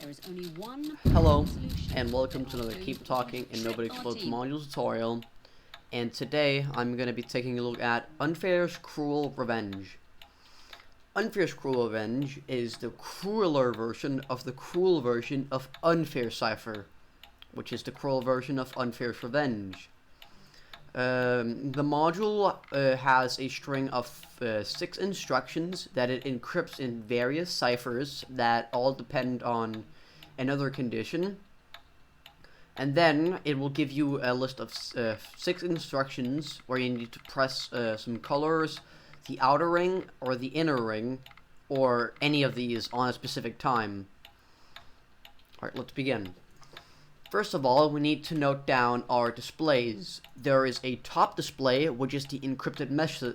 There is only one Hello, solution. and welcome to another Keep Talking and Nobody Explodes module tutorial. And today, I'm going to be taking a look at Unfair's Cruel Revenge. Unfair's Cruel Revenge is the crueler version of the cruel version of Unfair Cipher, which is the cruel version of Unfair's Revenge. The module has a string of 6 instructions that it encrypts in various ciphers that all depend on another condition. And then it will give you a list of 6 instructions where you need to press some colors, the outer ring or the inner ring, or any of these on a specific time. Alright, let's begin. First of all, we need to note down our displays. There is a top display, which is the encrypted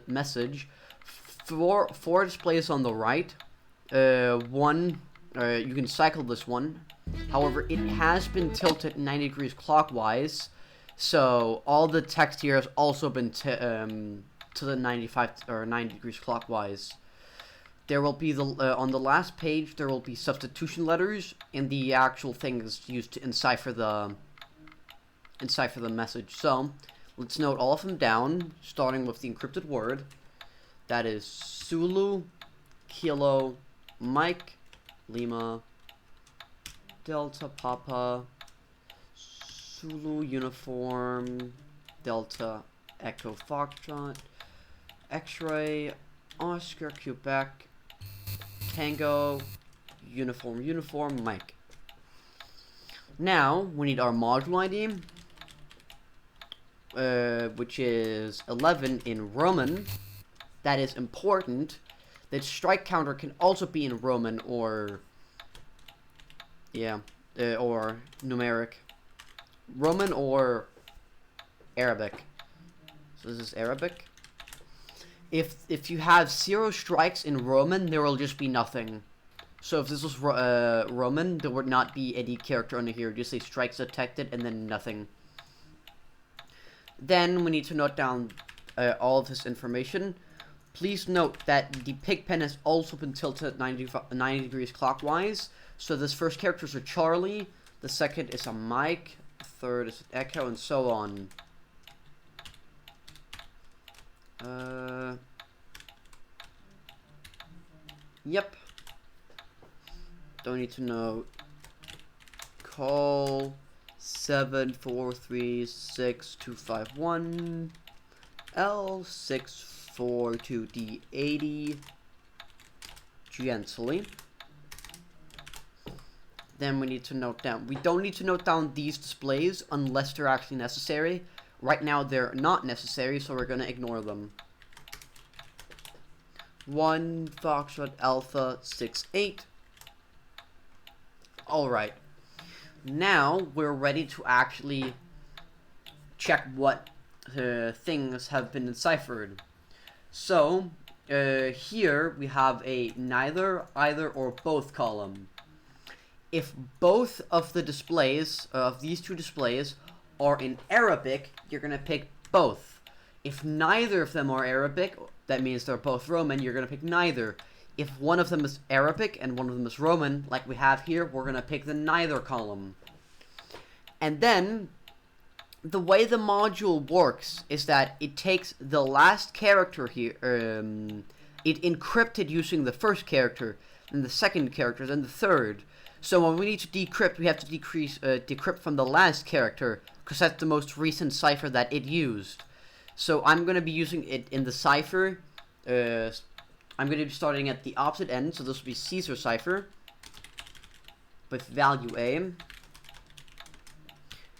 message. Four displays on the right. You can cycle this one. However, it has been tilted 90 degrees clockwise, so all the text here has also been tilted 95 or 90 degrees clockwise. There will be on the last page there will be substitution letters, and the actual thing is used to encipher the message. So let's note all of them down, starting with the encrypted word. That is Zulu, Kilo, Mike, Lima, Delta, Papa, Zulu, Uniform, Delta, Echo, Foxtrot, X-Ray, Oscar, Quebec, Tango, Uniform, Mike. Now, we need our module ID, which is 11 in Roman. That is important. The strike counter can also be in Roman or numeric. Roman or Arabic. So this is Arabic. If you have 0 strikes in Roman, there will just be nothing. So if this was Roman, there would not be any character under here. Just say strikes detected and then nothing. Then we need to note down all of this information. Please note that the pig pen has also been tilted 90 degrees clockwise. So this first character is a Charlie, the second is a Mike, the third is an Echo, and so on. Yep. Don't need to know. Call 7436251 L642D80 gently. Then we need to note down. We don't need to note down these displays unless they're actually necessary. Right now they're not necessary, so we're gonna ignore them. 1 Foxtrot Alpha 68. Alright. Now we're ready to actually check what things have been enciphered. So here we have a neither, either, or both column. If both of the displays, of these two displays, are in Arabic, you're going to pick both. If neither of them are Arabic, that means they're both Roman, you're going to pick neither. If one of them is Arabic and one of them is Roman, like we have here, we're going to pick the neither column. And then, the way the module works is that it takes the last character here, it encrypted using the first character, and the second character, then the third. So when we need to decrypt, we have to decrypt from the last character, because that's the most recent cipher that it used. So I'm going to be using it in the cipher. I'm going to be starting at the opposite end, so this will be Caesar cipher with value A.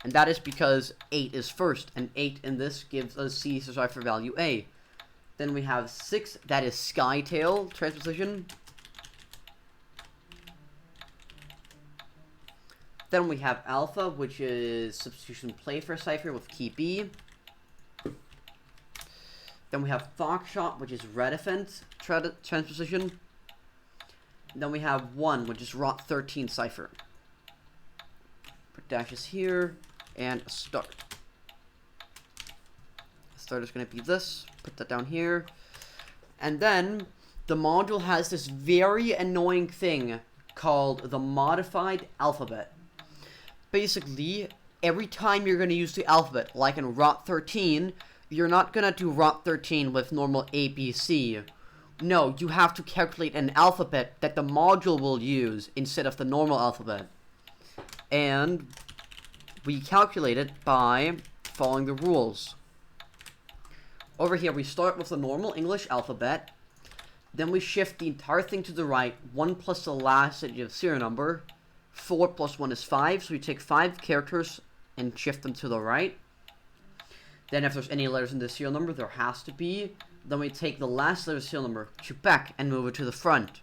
And that is because 8 is first, and 8 in this gives us Caesar cipher value A. Then we have 6, that is Sky Tail Transposition. Then we have Alpha, which is Substitution Playfair cipher with key B. Then we have Foxtrot, which is Redefense Transposition. And then we have 1, which is Rot 13 cipher. Put dashes here, and start. Start is going to be this. Put that down here. And then the module has this very annoying thing called the modified alphabet. Basically, every time you're going to use the alphabet, like in Rot 13, you're not going to do Rot 13 with normal ABC. No, you have to calculate an alphabet that the module will use instead of the normal alphabet. And we calculate it by following the rules. Over here, we start with the normal English alphabet. Then we shift the entire thing to the right, 1 plus the last digit of serial number. 4 plus 1 is 5, so we take 5 characters and shift them to the right. Then if there's any letters in the serial number, there has to be. Then we take the last letter of the serial number, back, and move it to the front.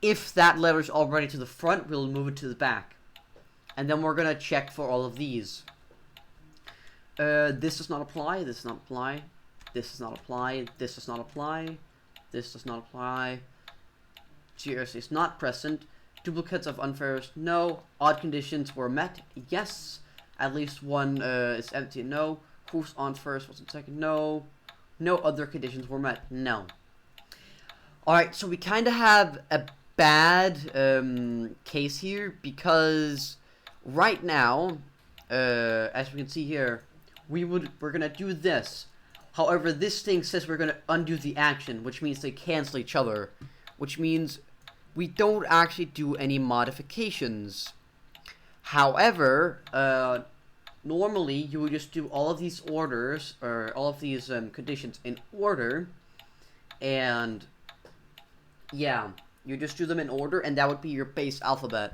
If that letter is already to the front, we'll move it to the back. And then we're going to check for all of these. This does not apply, this does not apply, this does not apply, this does not apply, this does not apply. GRC is not present. Duplicates of unfair, no. Odd conditions were met, yes. At least one is empty, no. Who's on first, what's on second, no. No other conditions were met, no. Alright, so we kind of have a bad case here, because right now, as we can see here, we're gonna do this. However, this thing says we're gonna undo the action, which means they cancel each other, which means we don't actually do any modifications. However, normally you would just do all of these orders, or all of these conditions in order, and yeah, you just do them in order, and that would be your base alphabet.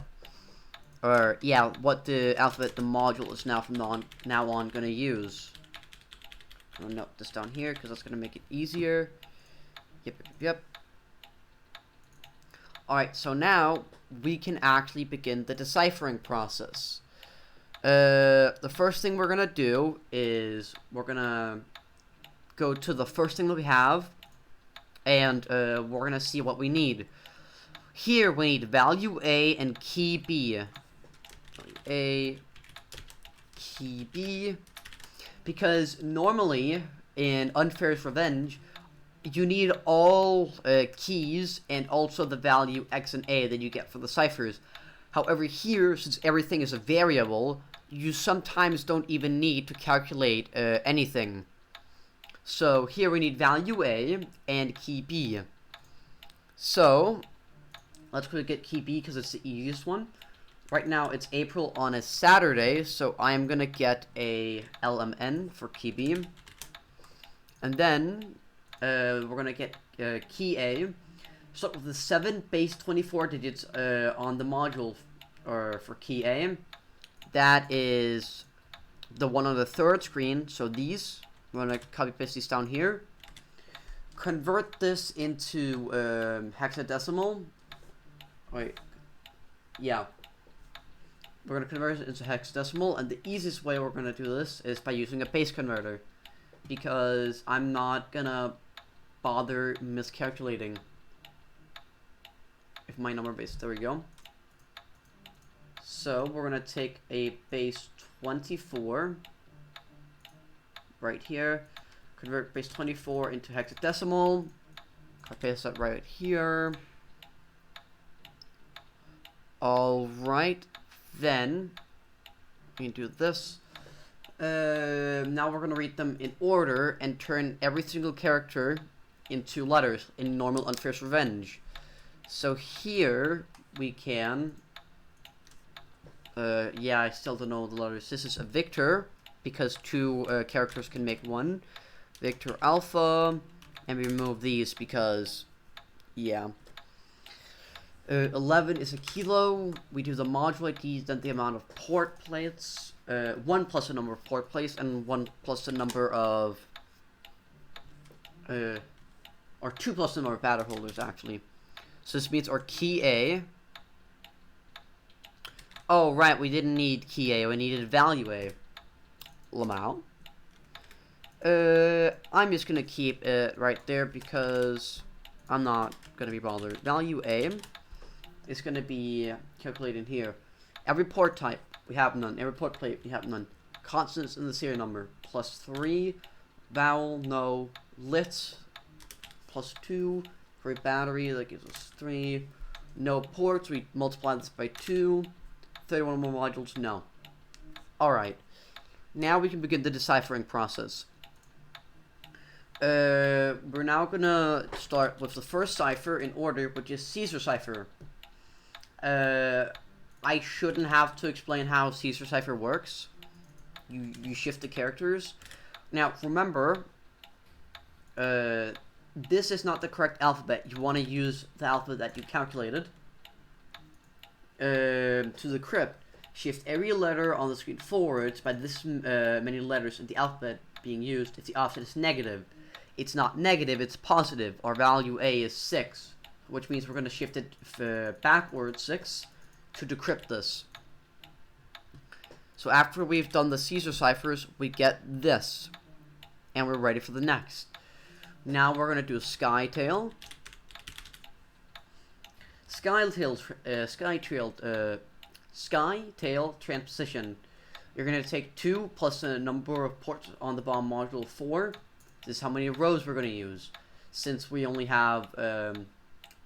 Or yeah, what the alphabet the module is now from now on gonna use. I'll note this down here because that's gonna make it easier. Yep. Alright, so now we can actually begin the deciphering process. The first thing we're gonna do is we're gonna go to the first thing that we have, and we're gonna see what we need. Here we need value A and key B. A, key B, because normally in Unfair's Revenge, you need all keys and also the value X and A that you get for the ciphers. However, here, since everything is a variable, you sometimes don't even need to calculate anything. So here we need value A and key B. So let's quickly get key B because it's the easiest one. Right now it's April on a Saturday, so I'm gonna get a LMN for key B. And then we're gonna get key A. Start with the 7 base 24 digits on the module for key A. That is the one on the third screen, so these. I'm gonna copy paste these down here. Convert this into hexadecimal. Wait, yeah. We're going to convert it into hexadecimal, and the easiest way we're going to do this is by using a base converter, because I'm not going to bother miscalculating if my number base. There we go. So we're going to take a base 24 right here, convert base 24 into hexadecimal, I paste that right here. Alright. Then we can do this. Now we're going to read them in order and turn every single character into letters in normal Unfair's Revenge. So here we can, yeah, I still don't know the letters. This is a Victor, because 2 characters can make 1. Victor Alpha, and we remove these because, yeah. 11 is a kilo. We do the module IDs, then the amount of port plates. 1 plus the number of port plates, and 1 plus the number of, or 2 plus the number of battery holders, actually. So this means our key A. Oh, right, we didn't need key A, we needed value A. Lamau. I'm just gonna keep it right there because I'm not gonna be bothered. Value A is going to be calculated here. Every port type, we have none. Every port plate, we have none. Constants in the serial number, +3. Vowel, no. Lit, +2. For a battery, that gives us 3. No ports, we multiply this by 2. 31 more modules, no. Alright. Now we can begin the deciphering process. We're now gonna start with the first cipher in order, which is Caesar cipher. I shouldn't have to explain how Caesar cipher works. You shift the characters. Now, remember, this is not the correct alphabet. You want to use the alphabet that you calculated. To the crypt, shift every letter on the screen forwards by this many letters in the alphabet being used if the offset is negative. It's not negative, it's positive. Our value A is 6, which means we're going to shift it backwards 6 to decrypt this. So after we've done the Caesar ciphers, we get this. And we're ready for the next. Now we're going to do Skytail. Skytail Transposition. You're going to take 2 plus the number of ports on the bomb module 4. This is how many rows we're going to use. Since we only have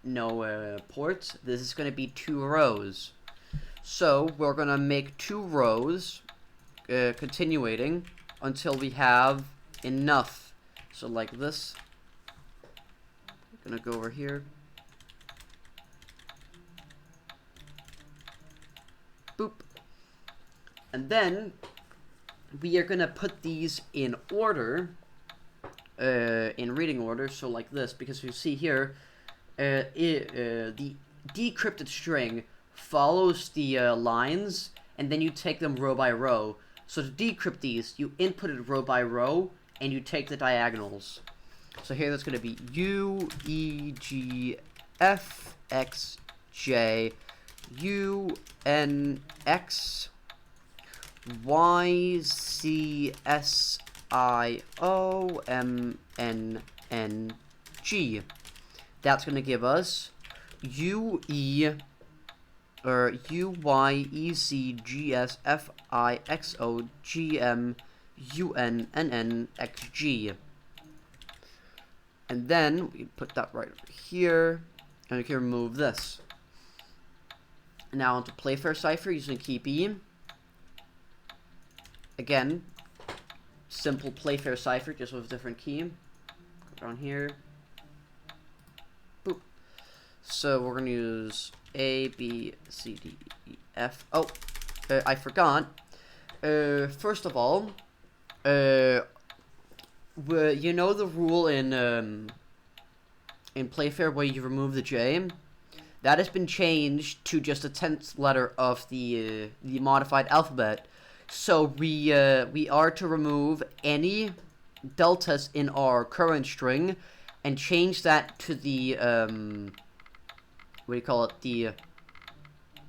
no ports, this is going to be 2 rows. So we're going to make 2 rows, continuating until we have enough. So like this. I'm going to go over here. Boop. And then we are going to put these in order. In reading order, so like this, because you see here, the decrypted string follows the lines, and then you take them row by row. So to decrypt these, you input it row by row, and you take the diagonals. So here that's going to be U, E, G, F, X, J, U, N, X, Y, C, S, I, O, M, N, N, G. That's going to give us U, E, or U, Y, E, C, G, S, F, I, X, O, G, M, U, N, N, N, X, G. And then we put that right over here, and we can remove this. Now onto Playfair cipher using key B. Again, simple Playfair cipher, just with a different key. Go down here. Boop. So we're going to use A, B, C, D, E, F. Oh, I forgot. First of all, you know the rule in Playfair where you remove the J? That has been changed to just the 10th letter of the modified alphabet. So we are to remove any deltas in our current string and change that to the what do you call it? The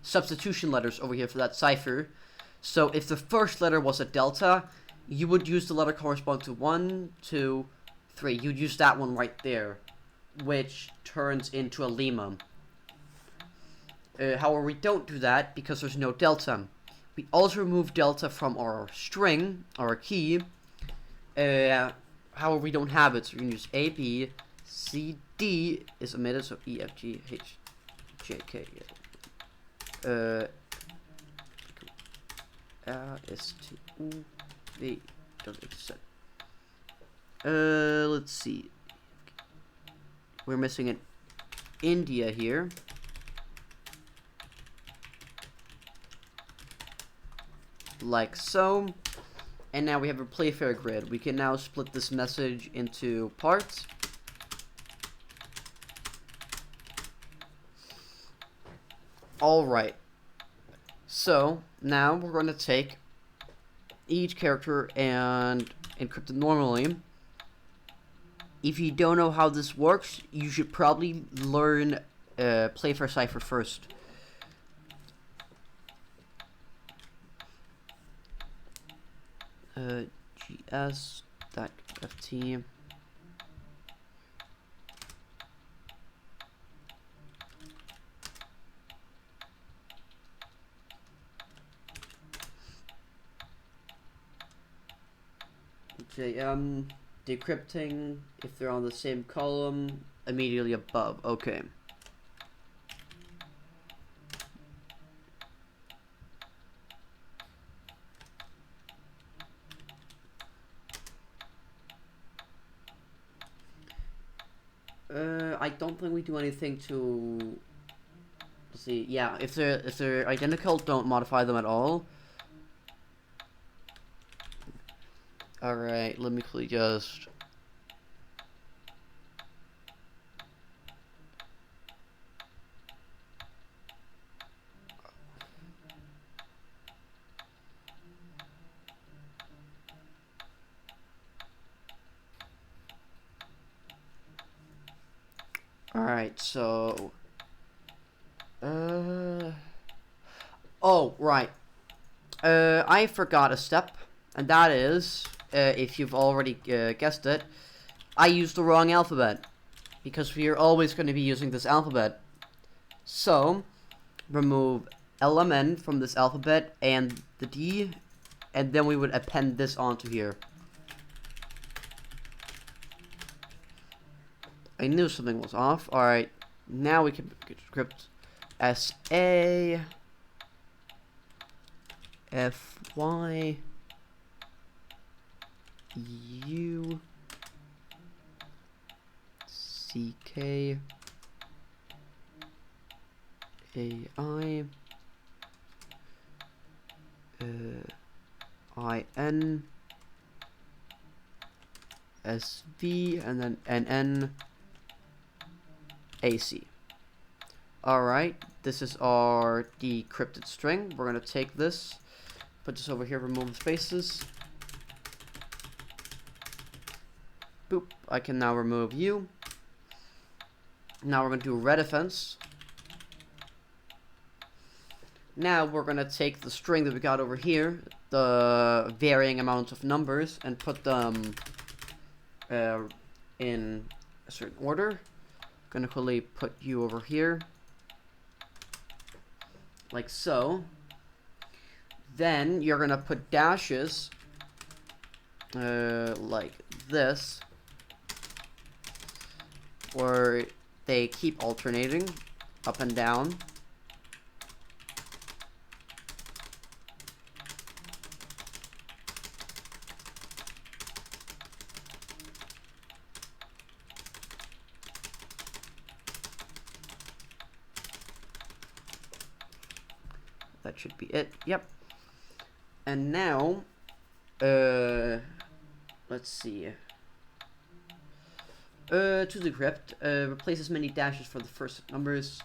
substitution letters over here for that cipher. So if the first letter was a delta, you would use the letter corresponding to 1, 2, 3. You'd use that one right there, which turns into a lemma. However, we don't do that because there's no delta. We also remove delta from our string, our key. However, we don't have it, so we can use A, B, C, D is omitted, so E, F, G, H, J, K, S, T, U, V, W, X, Z. Let's see. We're missing an India here. Like so. And now we have a Playfair grid. We can now split this message into parts. Alright. So, now we're going to take each character and encrypt it normally. If you don't know how this works, you should probably learn Playfair cipher first. GS.ft. JM decrypting if they're on the same column immediately above. Okay. I don't think we do anything to... Let's see, yeah, if they're identical, don't modify them at all. Alright, let me quickly just... Alright, so... Oh, right. I forgot a step, and that is, if you've already guessed it, I used the wrong alphabet, because we are always going to be using this alphabet. So, remove LMN from this alphabet and the D, and then we would append this onto here. I knew something was off. Alright, now we can get script S-A F-Y U C-K A-I I-N S-V and then N-N AC. Alright, this is our decrypted string. We're going to take this, put this over here, remove the spaces. Boop, I can now remove you. Now we're going to do Redefense. Now we're going to take the string that we got over here, the varying amounts of numbers, and put them in a certain order. Gonna quickly put you over here, like so. Then you're gonna put dashes like this, where they keep alternating up and down. That should be it. Yep. And now, let's see. To decrypt, replace as many dashes for the first numbers.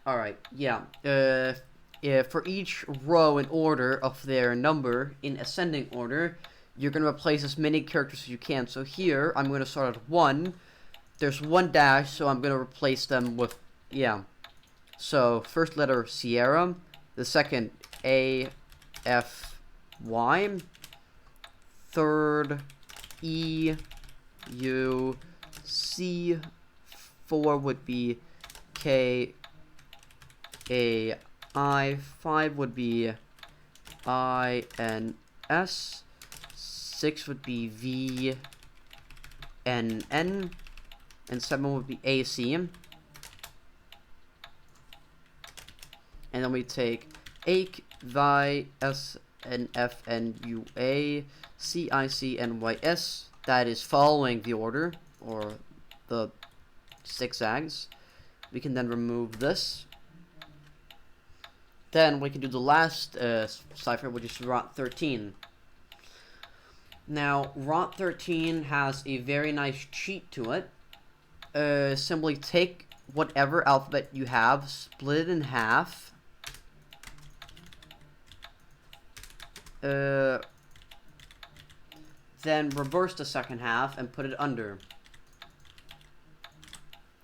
Alright, yeah. For each row in order of their number, in ascending order, you're going to replace as many characters as you can. So here, I'm going to start at 1. There's 1 dash, so I'm going to replace them with, yeah. So, first letter Sierra, the second A, F, Y, third E, U, C, 4 would be K, A, I, 5 would be I, N, S, 6 would be V, N, N, and 7 would be A, C. And then we take A, Y, S, N, F, N, U, A, C, I, C, N, Y, S. That is following the order, or the zigzags. We can then remove this. Then we can do the last cipher, which is rot 13. Now, rot 13 has a very nice cheat to it. Simply take whatever alphabet you have, split it in half. Then reverse the second half and put it under.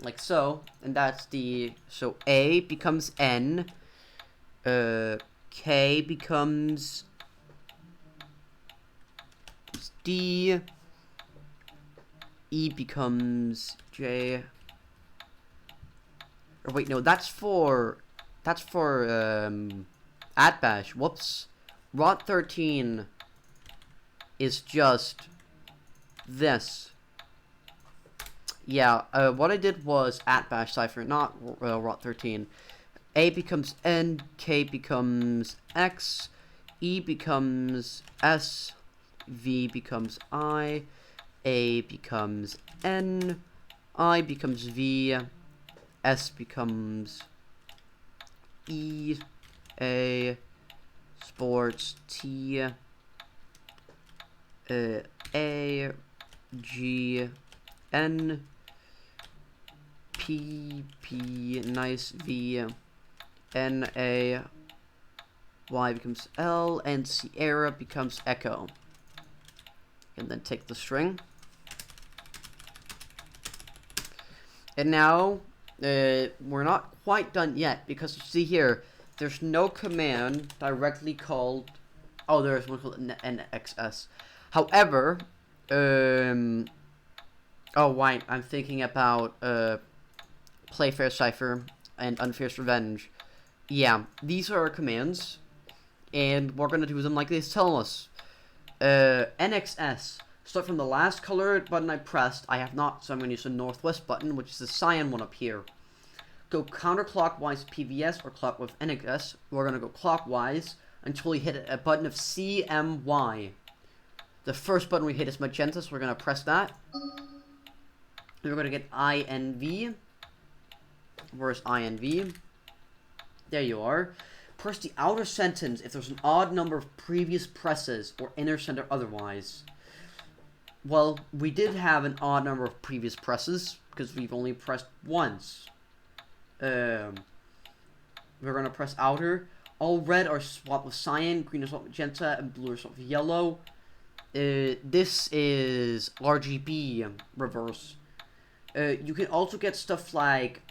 Like so. And that's the... So A becomes N. K becomes D. E becomes J. Or wait, no, that's for @bash. Whoops. Rot 13 is just this. Yeah, what I did was @bash cipher, not rot 13. A becomes N, K becomes X, E becomes S, V becomes I, A becomes N, I becomes V, S becomes E, A, sports, T, A, G, N, P, nice, V, N, A, Y becomes L, and Sierra becomes Echo. And then take the string. And now, we're not quite done yet, because you see here, there's no command directly called, oh, there's one called NXS. However, oh, wait, I'm thinking about, Playfair Cipher and Unfierce Revenge. Yeah, these are our commands, and we're gonna do them like they tell us. NXS. Start from the last colored button I pressed. I have not, so I'm going to use the northwest button, which is the cyan one up here. Go counterclockwise PVS or clockwise NXS. We're going to go clockwise until we hit a button of CMY. The first button we hit is magenta, so we're going to press that. We're going to get INV. Where's INV? There you are. Press the outer sentence if there's an odd number of previous presses or inner center otherwise. Well, we did have an odd number of previous presses because we've only pressed once. We're going to press outer. All red are swapped with cyan, green is swapped with magenta, and blue is swapped with yellow. This is RGB reverse. You can also get stuff like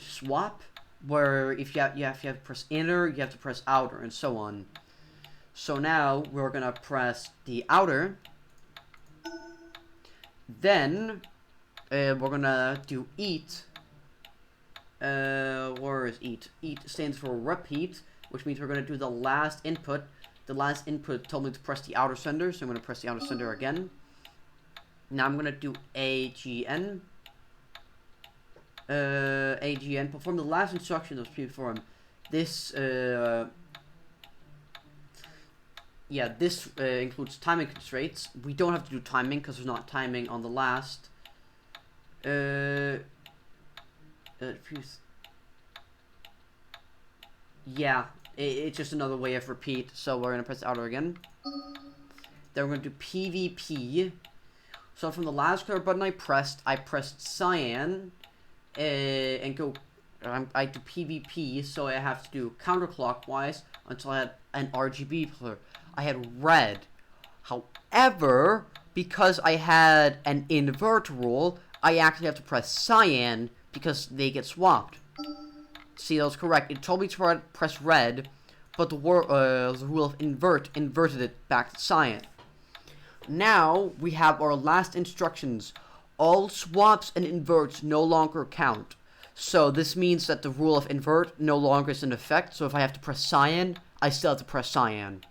swap, where if you have to press inner, you have to press outer, and so on. So now we're gonna press the outer. Then we're gonna do eat. Where is eat? Eat stands for repeat, which means we're gonna do the last input. The last input told me to press the outer sender, so I'm gonna press the outer sender again. Now I'm gonna do AGN. AGN. Perform the last instruction that was performed. This, yeah, this includes timing constraints. We don't have to do timing because there's not timing on the last. Yeah, it's just another way of repeat. So we're gonna press outer again. Then we're gonna do PvP. So from the last color button I pressed cyan. And go, I do PvP, so I have to do counterclockwise until I had an RGB color. I had red. However, because I had an invert rule, I actually have to press cyan because they get swapped. See, that was correct. It told me to press red, but the rule of inverted it back to cyan. Now we have our last instructions. All swaps and inverts no longer count. So this means that the rule of invert no longer is in effect. So if I have to press cyan, I still have to press cyan.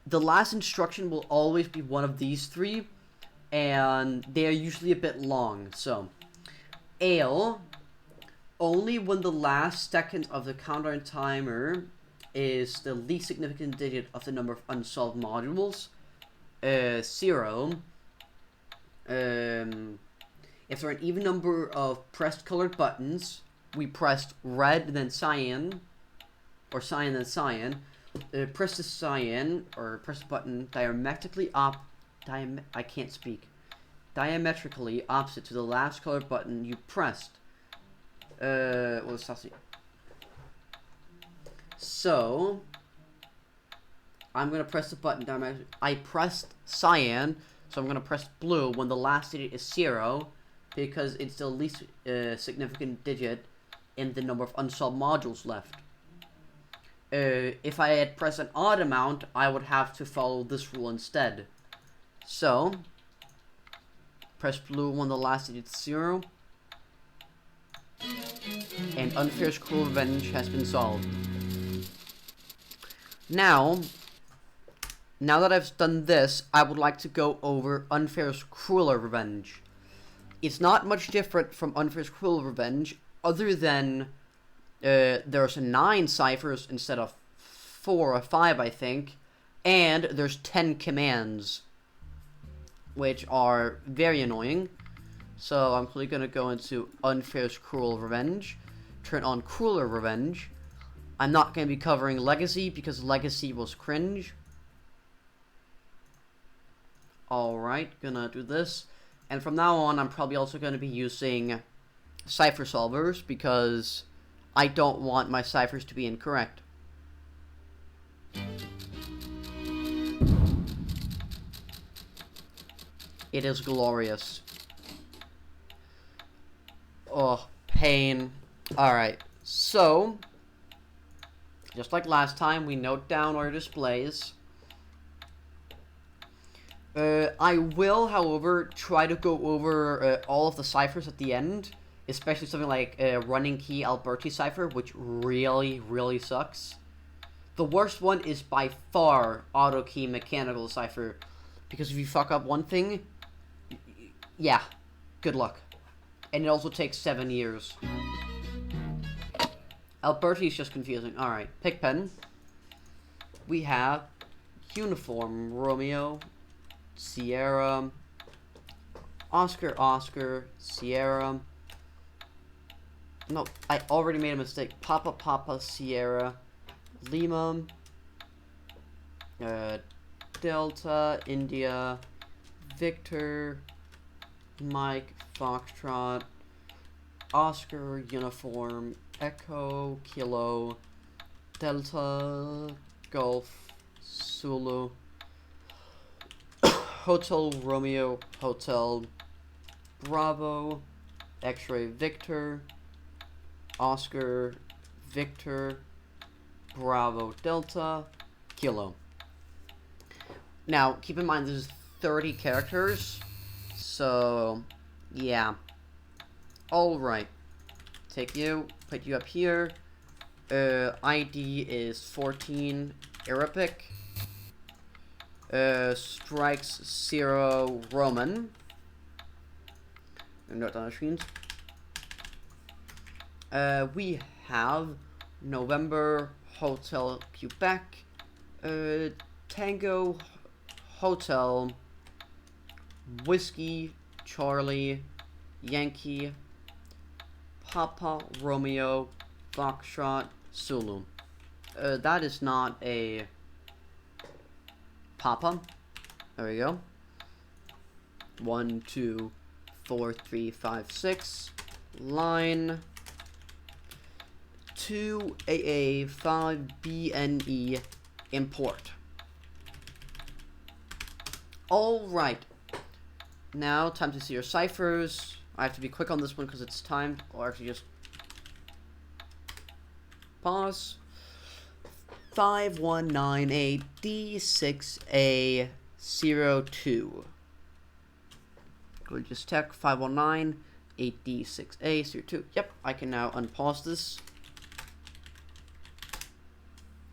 The last instruction will always be one of these three. And they are usually a bit long. So, ale, only when the last second of the counter and timer is the least significant digit of the number of unsolved modules. 0. If there are an even number of pressed colored buttons, we pressed red then cyan, or cyan then cyan. Press the cyan, or press the button diametrically diametrically opposite to the last colored button you pressed. So I'm gonna press the button diametrically. I pressed cyan. So I'm going to press blue when the last digit is 0, because it's the least significant digit in the number of unsolved modules left. If I had pressed an odd amount, I would have to follow this rule instead. So, press blue when the last digit is 0. And Unfair's Cruel Revenge has been solved. Now that I've done this, I would like to go over Unfair's Crueler Revenge. It's not much different from Unfair's Cruel Revenge, other than there's 9 ciphers instead of 4 or 5, I think, and there's 10 commands. which are very annoying. So I'm quickly gonna go into Unfair's Cruel Revenge, turn on Crueler Revenge. I'm not gonna be covering Legacy because Legacy was cringe. Alright, gonna do this. And from now on, I'm probably also gonna be using cipher solvers because I don't want my ciphers to be incorrect. It is glorious. Oh, pain. Alright, so, just like last time, we note down our displays. I will, however, try to go over all of the ciphers at the end, especially something like running key Alberti cipher, which really, really sucks. The worst one is by far auto key mechanical cipher, because if you fuck up one thing, yeah, good luck. And it also takes 7 years. Alberti is just confusing. Alright, pick pen. We have Uniform Romeo, Sierra, Oscar, Oscar, Sierra. No, I already made a mistake. Papa, Papa, Sierra, Lima, Delta, India, Victor, Mike, Foxtrot, Oscar, Uniform, Echo, Kilo, Delta, Golf, Zulu, Hotel Romeo, Hotel, Bravo, X-Ray Victor, Oscar, Victor, Bravo, Delta, Kilo. Now, keep in mind, this is 30 characters, so, yeah. Alright. Take you, put you up here. ID is 14, Arabic. Strikes 0, Roman. Note on the screens. We have November, Hotel, Quebec. Tango, Hotel, Whiskey, Charlie, Yankee, Papa, Romeo, Foxtrot, Zulu. That is not a Papa. There we go. 1, 2, 4, 3, 5, 6. Line 2 AA 5 BNE import. Alright. Now, time to see your ciphers. I have to be quick on this one because it's timed, or actually just pause. 5198D6A02. Go to just check 5198D6A02. Yep, I can now unpause this.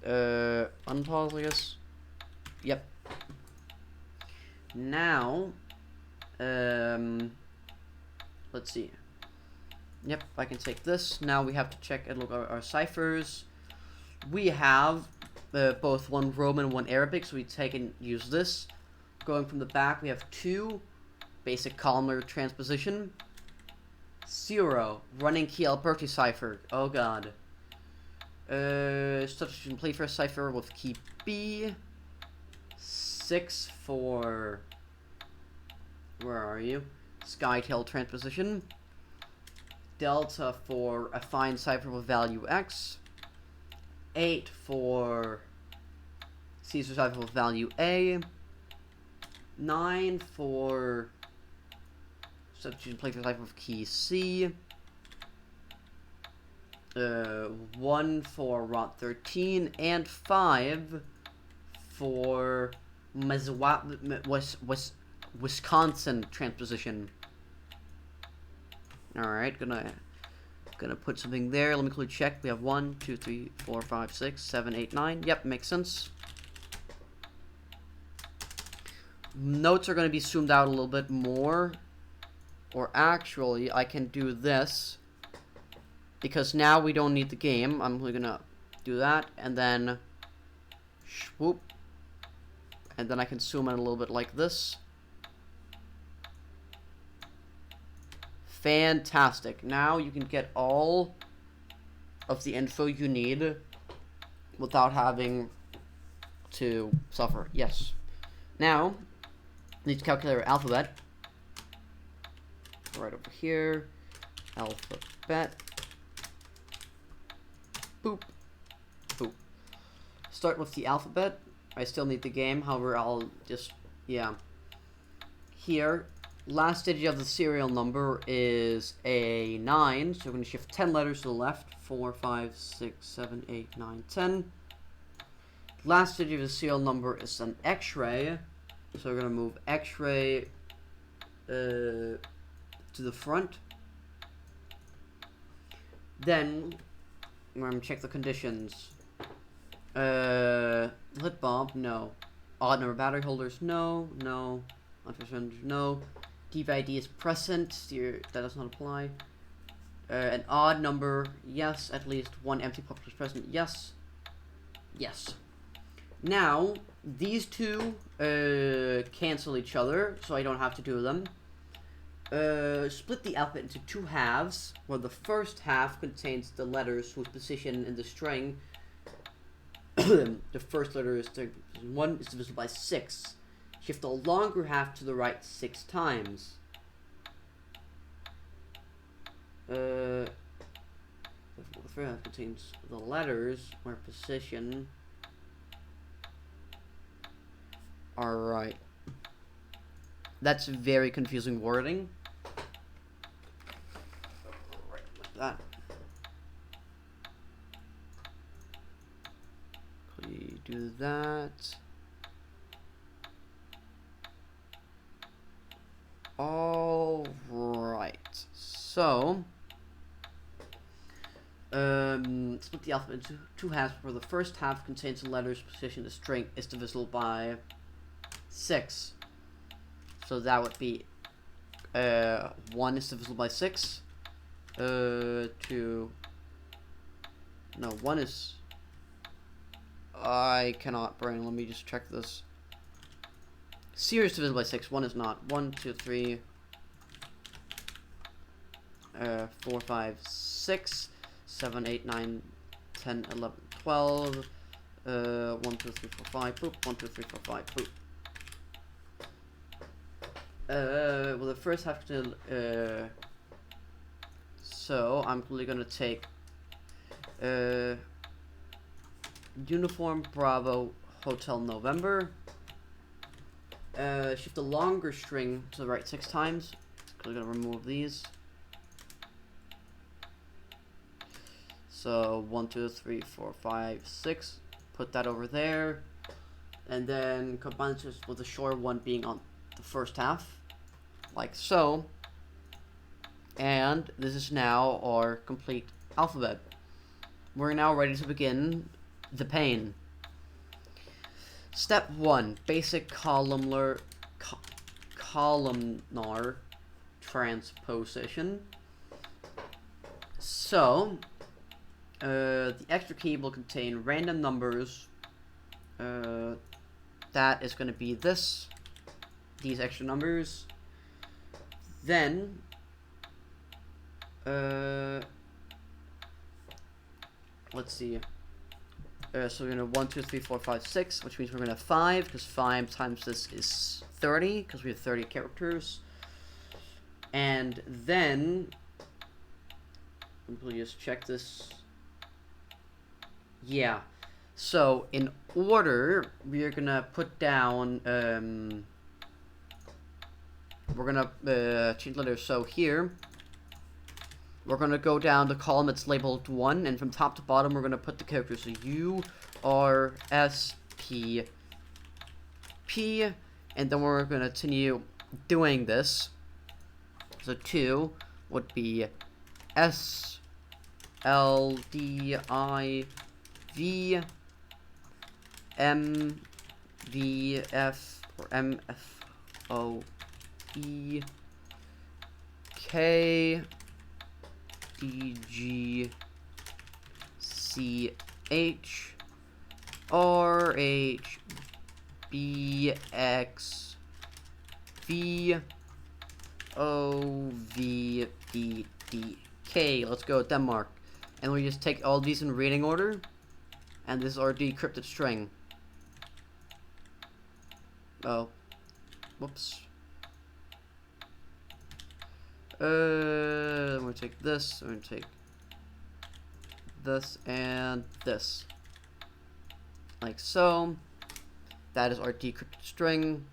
Unpause, I guess. Yep. Now, let's see. Yep, I can take this. Now we have to check and look at our ciphers. We have both one Roman and one Arabic, so we take and use this. Going from the back, we have 2 basic columnar transposition. 0 running key Alberti cipher. Oh god. Substitution playfair cipher with key B. 6 for, where are you? Tail Transposition. Delta for affine cipher with value X. 8 for Caesar cipher with value A. 9 for substitution playfair cipher with key C. 1 for Rot 13, and 5 for Wisconsin transposition. Alright, gonna put something there. Let me quickly check. We have 1, 2, 3, 4, 5, 6, 7, 8, 9. Yep, makes sense. Notes are gonna be zoomed out a little bit more. Or actually, I can do this. Because now we don't need the game. I'm gonna do that, and then swoop. And then I can zoom in a little bit like this. Fantastic. Now you can get all of the info you need without having to suffer. Yes. Now, need to calculate our alphabet. Right over here. Alphabet. Boop. Boop. Start with the alphabet. I still need the game, however, I'll just, yeah. Here, last digit of the serial number is a 9, so we're going to shift 10 letters to the left. 4, 5, 6, 7, 8, 9, 10. Last digit of the serial number is an X-ray, so we're going to move X-ray to the front. Then, we're going to check the conditions. Lit bulb, no. Odd number battery holders, no. Unpercentage, no. DVID is present, that does not apply. An odd number, yes. At least one empty pop is present, yes. Yes. Now, these two cancel each other, so I don't have to do them. Split the alphabet into two halves, where the first half contains the letters whose position in the string. The first letter is 1 is divisible by 6. Shift the longer half to the right 6 times. The first half contains the letters where position. Alright. That's very confusing wording. Right, like that. Do that. All right. So, split the alphabet into two halves, where the first half contains the letters position in the string is divisible by 6. So that would be 1 is divisible by 6. 2. No, 1 is. I cannot brain. Let me just check this. 0 is divisible by 6. 1 is not. 1, 2, 3, 4, 5, 6, 7, 8, 9, 10, 11, 12. 1, 2, 3, 4, 5. Boop. 1, 2, 3, 4, 5. Boop. Well, the first half to. So I'm really gonna take. Uniform Bravo Hotel November. Shift the longer string to the right 6 times. I'm gonna remove these. So 1, 2, 3, 4, 5, 6. Put that over there, and then combine this with the short one being on the first half, like so. And this is now our complete alphabet. We're now ready to begin the pain. Step 1, basic columnar transposition. So, the extra key will contain random numbers. That is going to be these extra numbers. Then, let's see. So we're gonna 1, 2, 3, 4, 5, 6, which means we're gonna have 5, because 5 times this is 30, because we have 30 characters. And then we'll just check this. Yeah. So in order, we are gonna put down. We're gonna change letters. So here, we're going to go down the column that's labeled 1, and from top to bottom, we're going to put the characters. So U, R, S, P, P, and then we're going to continue doing this. So 2 would be S, L, D, I, V, M, V, F, or M, F, O, E, K, D, G, C, H, R, H, B, X, V, O, V, D, D, K. Let's go Denmark. And we just take all these in reading order. And this is our decrypted string. Oh. Whoops. I'm gonna take this, I'm gonna take this and this. Like so. That is our decrypted string.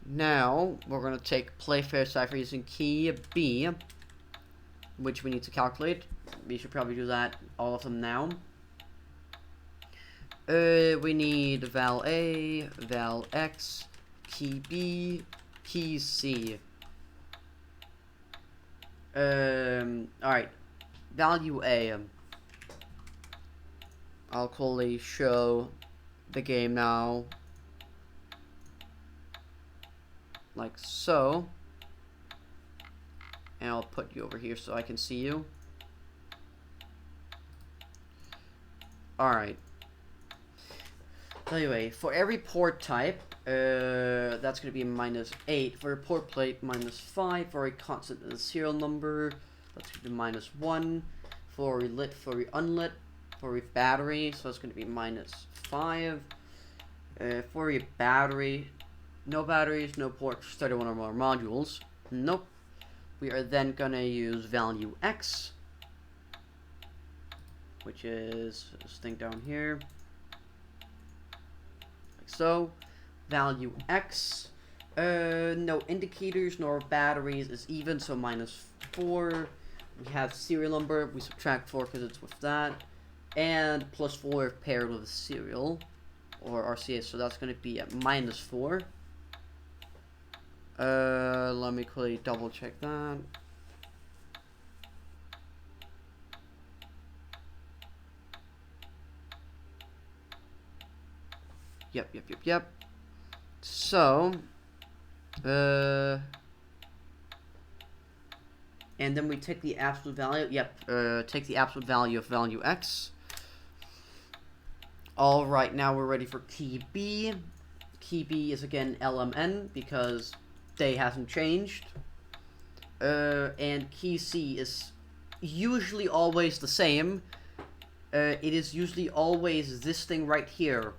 Now, we're gonna take playfair cipher using key B, which we need to calculate. We should probably do that, all of them now. We need val A, val X, key B, key C. Alright. Value A. I'll quickly show the game now. Like so. And I'll put you over here so I can see you. Alright. Anyway, for every port type, that's going to be -8. For a port plate, -5. For a constant and a serial number, that's going to be -1. For a lit, for a unlit, for a battery, so it's going to be -5. For a battery, no batteries, no ports, 31 or more modules. Nope. We are then going to use value X, which is this thing down here. So, value X, no indicators nor batteries is even, so -4. We have serial number, we subtract 4 because it's with that, and +4 if paired with a serial, or RCA, so that's going to be at -4. Let me quickly double check that. Yep. So, and then we take the absolute value. Take the absolute value of value X. All right, now we're ready for key B. Key B is again LMN because day hasn't changed. And key C is usually always the same. It is usually always this thing right here.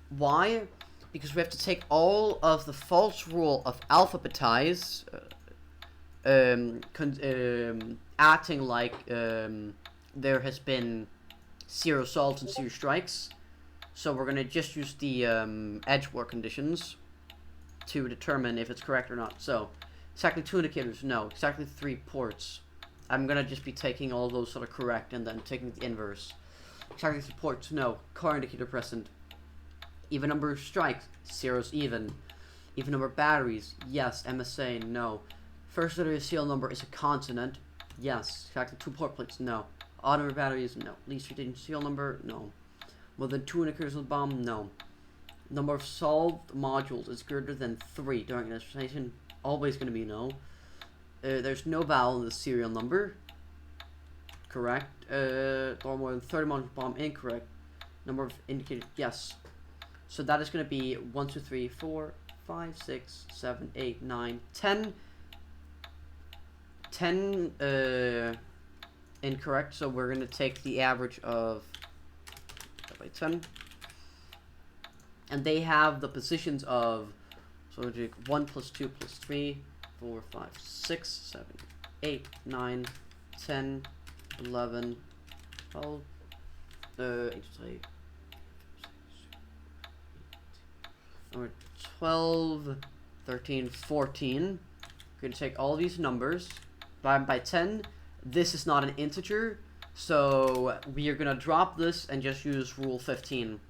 Why? Because we have to take all of the false rule of alphabetize, acting like there has been 0 assaults and 0 strikes. So we're going to just use the edge war conditions to determine if it's correct or not. So, exactly 2 indicators, no. Exactly 3 ports. I'm going to just be taking all those that are correct and then taking the inverse. Exactly 3 ports, no. Car indicator present. Even number of strikes, 0's even. Even number of batteries, yes. MSA, no. First letter of serial number is a consonant, yes. Exactly 2 port plates, no. Odd number of batteries, no. Least retain serial number, no. More than 2 indicators on the bomb, no. Number of solved modules is greater than 3 during initialization, always going to be no. There's no vowel in the serial number, correct. Or more than 30 modules bomb, incorrect. Number of indicators, yes. So that is going to be 1, 2, 3, 4, 5, 6, 7, 8, 9, 10. 10 incorrect, so we're going to take the average of by 10. And they have the positions of, so we'll do 1 + 2 + 3, 4, 5, 6, 7, 8, 9, 10, 11, 12, 12, 13, 14. We're going to take all these numbers by 10. This is not an integer, so we are going to drop this and just use rule 15.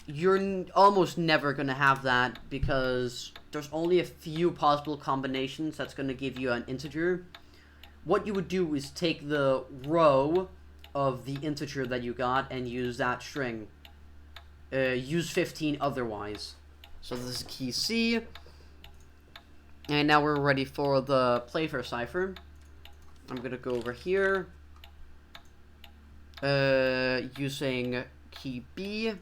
You're almost never going to have that because there's only a few possible combinations that's going to give you an integer. What you would do is take the row of the integer that you got and use that string. Use 15 otherwise. So this is key C. And now we're ready for the playfair cipher. I'm going to go over here. Using key B.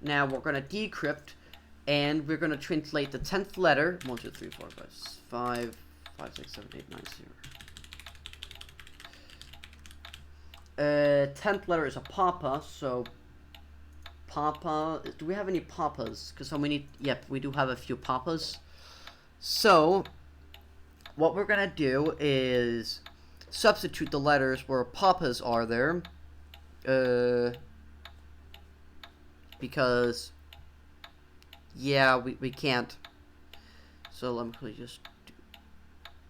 Now we're going to decrypt. And we're going to translate the 10th letter. 1, 2, 3, 4, 5, 5, 6, 7, 8, 9, 0. 10th letter is a papa, so papa. Do we have any papas? Because we need. Yep, we do have a few papas. So what we're gonna do is substitute the letters where papas are there. Because yeah, we can't. So let me just do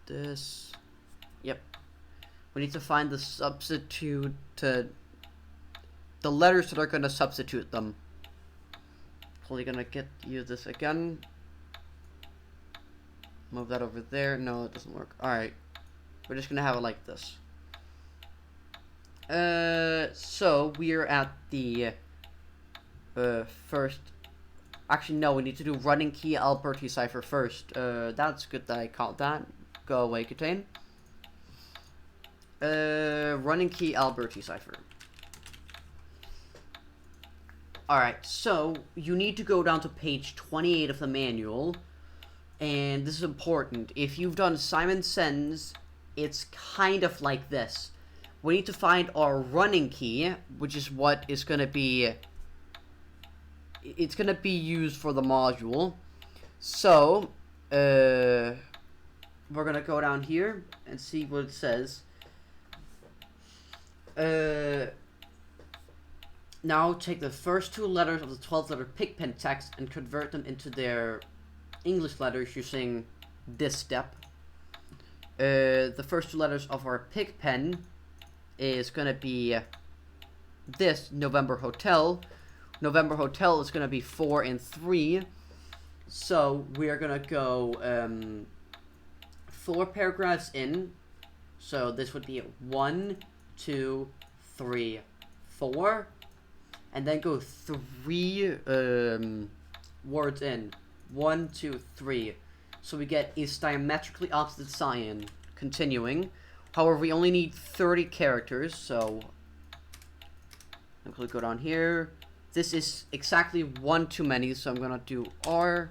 this. Yep. We need to find the substitute to the letters that are going to substitute them. Probably going to get you this again. Move that over there. No, it doesn't work. Alright. We're just going to have it like this. So we're at the first. Actually, no, we need to do running key Alberti cipher first. That's good that I caught that. Go away, KTaNE. Running key Alberti cipher. Alright, so you need to go down to page 28 of the manual. And this is important. If you've done Simon Says, it's kind of like this. We need to find our running key, which is what is going to be... It's going to be used for the module. So, we're going to go down here and see what it says. Now take the first two letters of the 12th letter PICPEN text and convert them into their English letters using this step. The first two letters of our PICPEN is going to be this, November Hotel. November Hotel is going to be 4 and 3. So we are going to go 4 paragraphs in. So this would be 1, 2, 3, 4. And then go 3 words in. 1, 2, 3. So we get a diametrically opposite sign. Continuing. However, we only need 30 characters. So I'm going to go down here. This is exactly 1 too many. So I'm going to do R.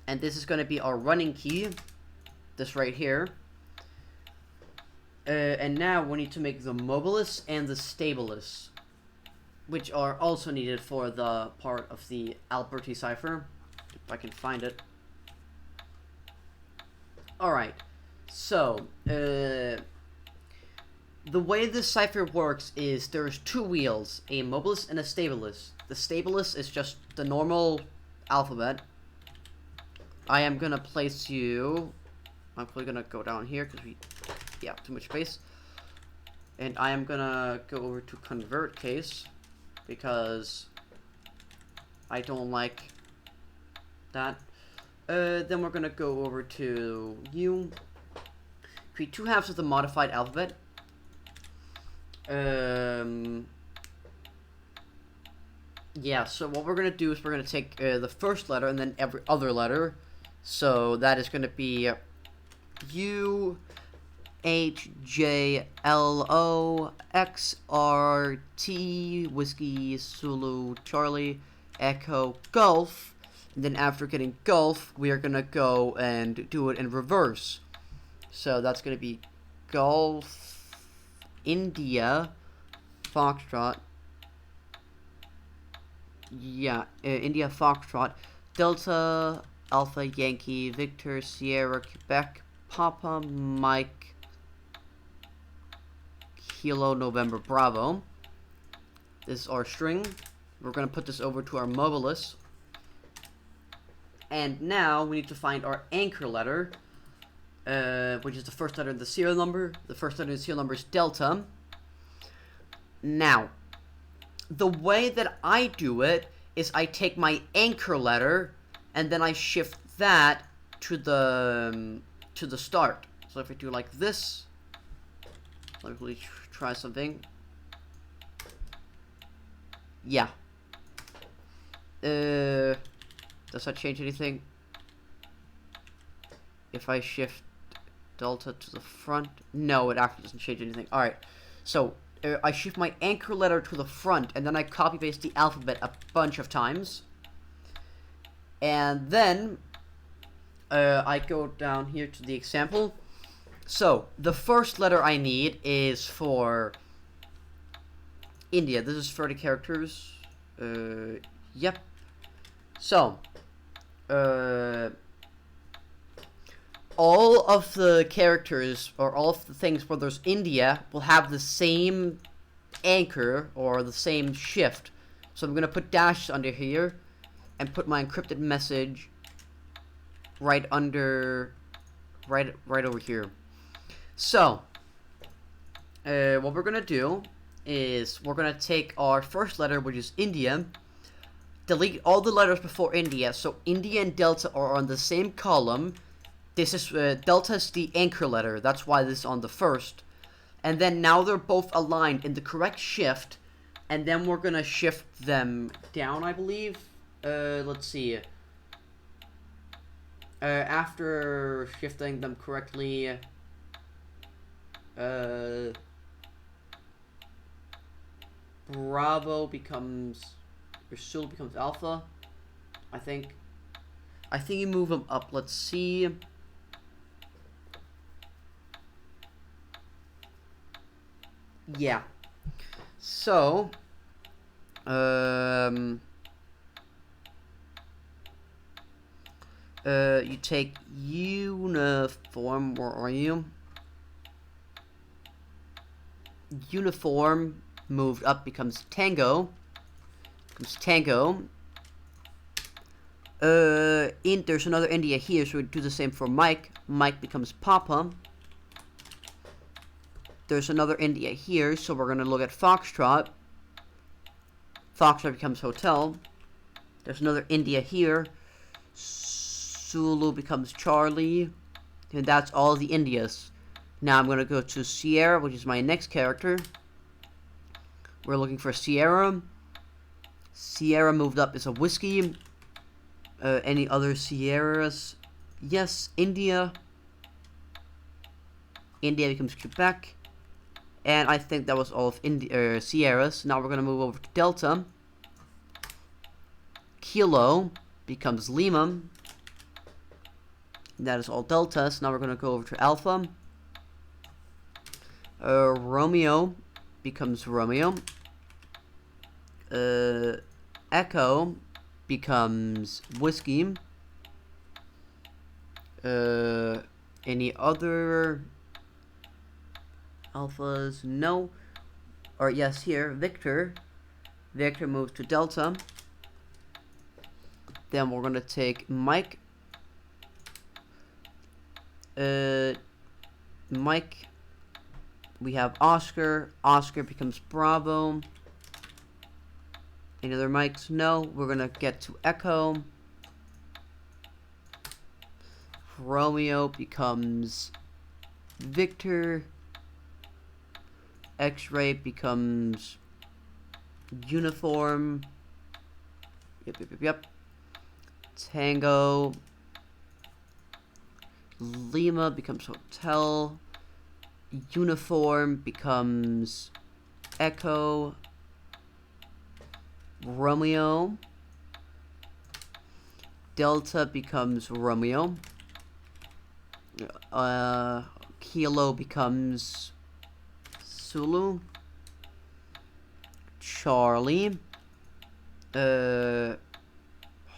And this is going to be our running key. This right here. And now we need to make the mobilis and the stabilis, which are also needed for the part of the Alberti cipher, if I can find it. Alright, so, the way this cipher works is there's 2 wheels, a mobilis and a stabilis. The stabilis is just the normal alphabet. I am gonna place you, I'm probably gonna go down here because too much space. And I am gonna go over to convert case because I don't like that. Then we're gonna go over to U. Create 2 halves of the modified alphabet. Yeah, so what we're gonna do is we're gonna take the first letter and then every other letter. So that is gonna be U, H, J, L, O, X, R, T, Whiskey, Zulu, Charlie, Echo, Golf. And then after getting Golf, we are going to go and do it in reverse. So that's going to be Golf, India, Foxtrot. Yeah, India, Foxtrot, Delta, Alpha, Yankee, Victor, Sierra, Quebec, Papa, Mike, Kilo, November, Bravo. This is our string. We're going to put this over to our mobilis. And now we need to find our anchor letter, which is the first letter in the serial number. The first letter in the serial number is Delta. Now, the way that I do it is I take my anchor letter and then I shift that to the start. So if I do like this, let me try something. Yeah. Does that change anything? If I shift Delta to the front? No, it actually doesn't change anything. Alright, so I shift my anchor letter to the front, and then I copy paste the alphabet a bunch of times. And then I go down here to the example. So, the first letter I need is for India. This is 30 characters. Yep. So, all of the characters, or all of the things where there's India, will have the same anchor, or the same shift. So I'm going to put dashes under here, and put my encrypted message right under, right over here. So, what we're going to do is we're going to take our first letter, which is India, delete all the letters before India, so India and Delta are on the same column. This is, Delta is the anchor letter, that's why this is on the first. And then now they're both aligned in the correct shift, and then we're going to shift them down, I believe. Let's see. After shifting them correctly, Bravo becomes, or Sul becomes Alpha, I think. I think you move them up. Let's see. Yeah. So, you take uniform. Where are you? Uniform moved up becomes Tango. Becomes Tango. There's another India here, so we do the same for Mike. Mike becomes Papa. There's another India here, so we're gonna look at Foxtrot. Foxtrot becomes Hotel. There's another India here. Zulu becomes Charlie. And that's all the Indias. Now I'm gonna go to Sierra, which is my next character. We're looking for Sierra. Sierra moved up is a whiskey. Any other Sierras? Yes, India. India becomes Quebec. And I think that was all of Sierras. Now we're going to move over to Delta. Kilo becomes Lima. That is all Deltas. Now we're going to go over to Alpha. Romeo becomes Romeo. Echo becomes Whiskey. Any other alphas? No. Or yes, here, Victor. Victor moves to Delta. Then we're gonna take Mike. Mike. We have Oscar. Oscar becomes Bravo. Any other Mikes? No. We're gonna get to Echo. Romeo becomes Victor. X-Ray becomes Uniform. Yep. Tango. Lima becomes Hotel. Uniform becomes Echo. Romeo. Delta becomes Romeo. Kilo becomes Zulu. Charlie.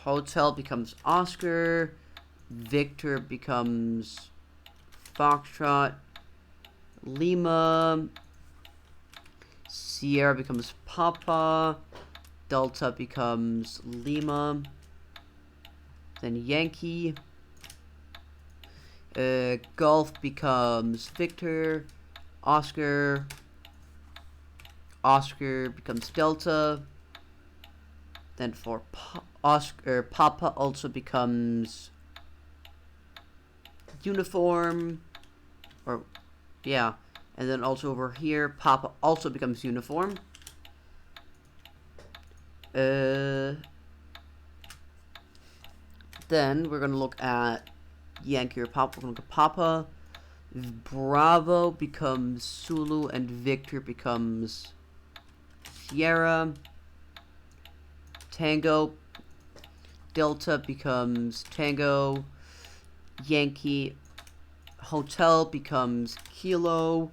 Hotel becomes Oscar. Victor becomes Foxtrot. Lima. Sierra becomes Papa. Delta becomes Lima. Then Yankee. Golf becomes Victor. Oscar. Oscar becomes Delta. Then for Oscar, Papa also becomes Uniform. Or, yeah. And then also over here, Papa also becomes Uniform. Then we're going to look at Yankee or Papa. We're going to look at Papa. Bravo becomes Zulu, and Victor becomes Sierra. Tango. Delta becomes Tango. Yankee. Hotel becomes Kilo.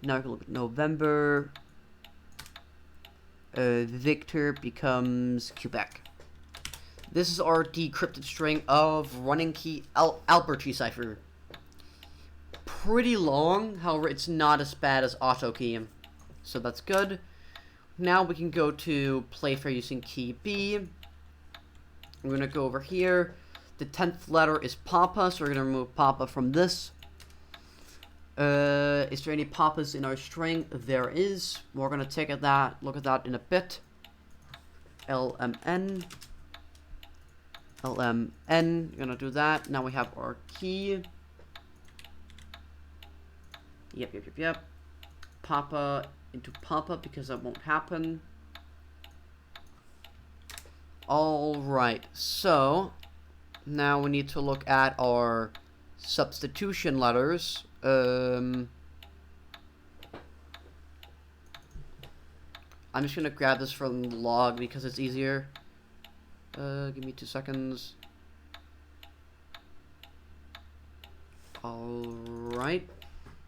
Now we can look at November. Victor becomes Quebec. This is our decrypted string of running key Albert key cipher. Pretty long, however, it's not as bad as auto key, so that's good. Now we can go to Playfair using key B. We're gonna go over here. The 10th letter is Papa, so we're gonna remove Papa from this. Is there any Papas in our string? There is. We're gonna look at that in a bit. LMN. LMN. We're gonna do that. Now we have our key. Yep. Papa into Papa because that won't happen. Alright, so now we need to look at our substitution letters. I'm just gonna grab this from the log because it's easier. Give me 2 seconds. Alright.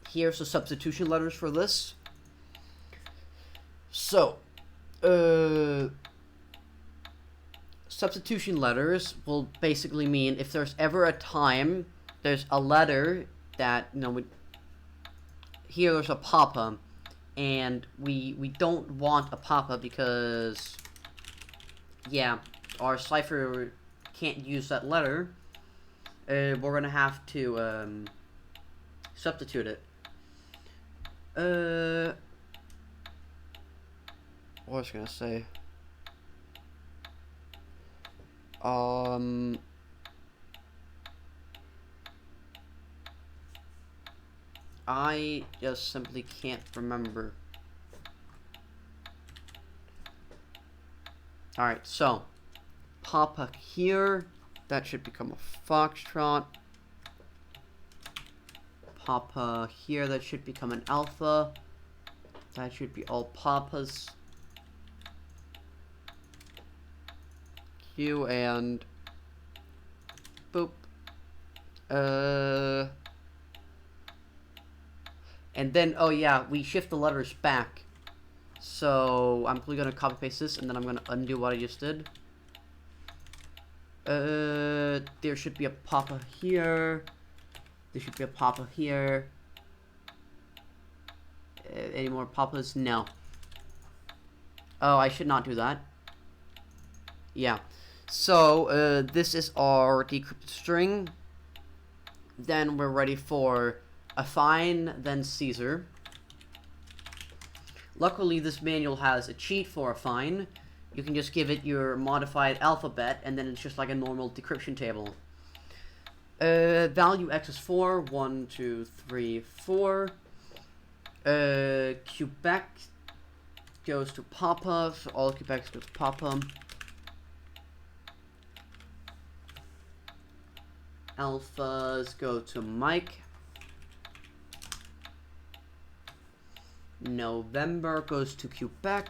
Here's the substitution letters for this. So, substitution letters will basically mean if there's ever a time there's a letter that, you know, here there's a Papa, and we don't want a Papa because, yeah, our cipher can't use that letter. We're gonna have to substitute it. What was I gonna say? I just simply can't remember. Alright, so Papa here, that should become a Foxtrot. Papa here, that should become an Alpha. That should be all Papas. Q and boop. And then, oh yeah, we shift the letters back. So I'm quickly gonna copy paste this, and then I'm gonna undo what I just did. There should be a Papa here. There should be a Papa here. Any more Papas? No. Oh, I should not do that. Yeah. So, this is our decrypted string. Then we're ready for a fine, then Caesar. Luckily, this manual has a cheat for a fine. You can just give it your modified alphabet, and then it's just like a normal decryption table. Value X is 4. 1, 2, 3, 4. Quebec goes to Papa, so all Quebecs go to Papa. Alphas go to Mike. November goes to Quebec.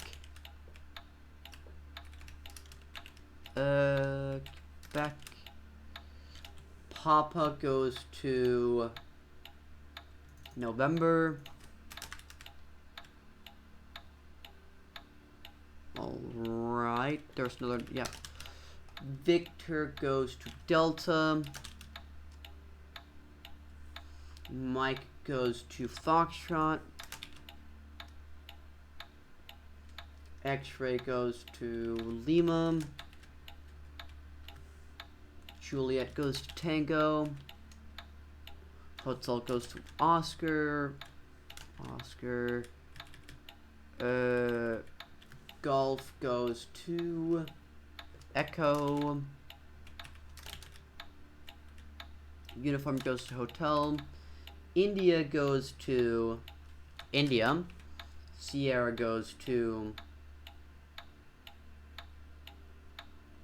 Quebec. Papa goes to November. Alright, there's another, yeah. Victor goes to Delta. Mike goes to Foxtrot. X-ray goes to Lima. Juliet goes to Tango. Hotel goes to Oscar. Oscar. Golf goes to Echo. Uniform goes to Hotel. India goes to India. Sierra goes to...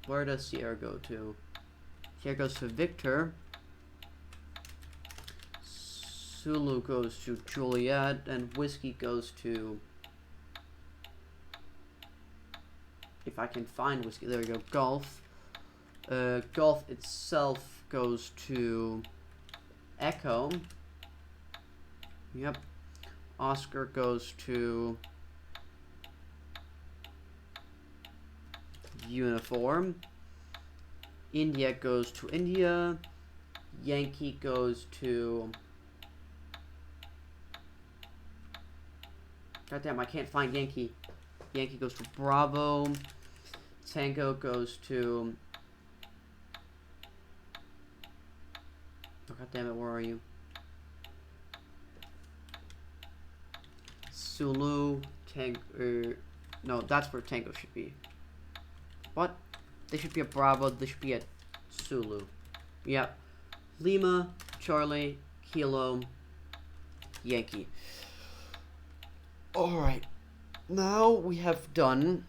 Where does Sierra go to? Sierra goes to Victor. Zulu goes to Juliet. And Whiskey goes to... If I can find Whiskey, there we go, Golf. Golf itself goes to Echo. Yep. Oscar goes to uniform. India goes to India. Yankee goes to... Goddamn, I can't find Yankee. Yankee goes to Bravo. Tango goes to... Oh, goddamn it, where are you? Zulu, Tango... no, that's where Tango should be. What? They should be at Bravo, they should be at Zulu. Yep. Lima, Charlie, Kilo, Yankee. Alright. Now we have done...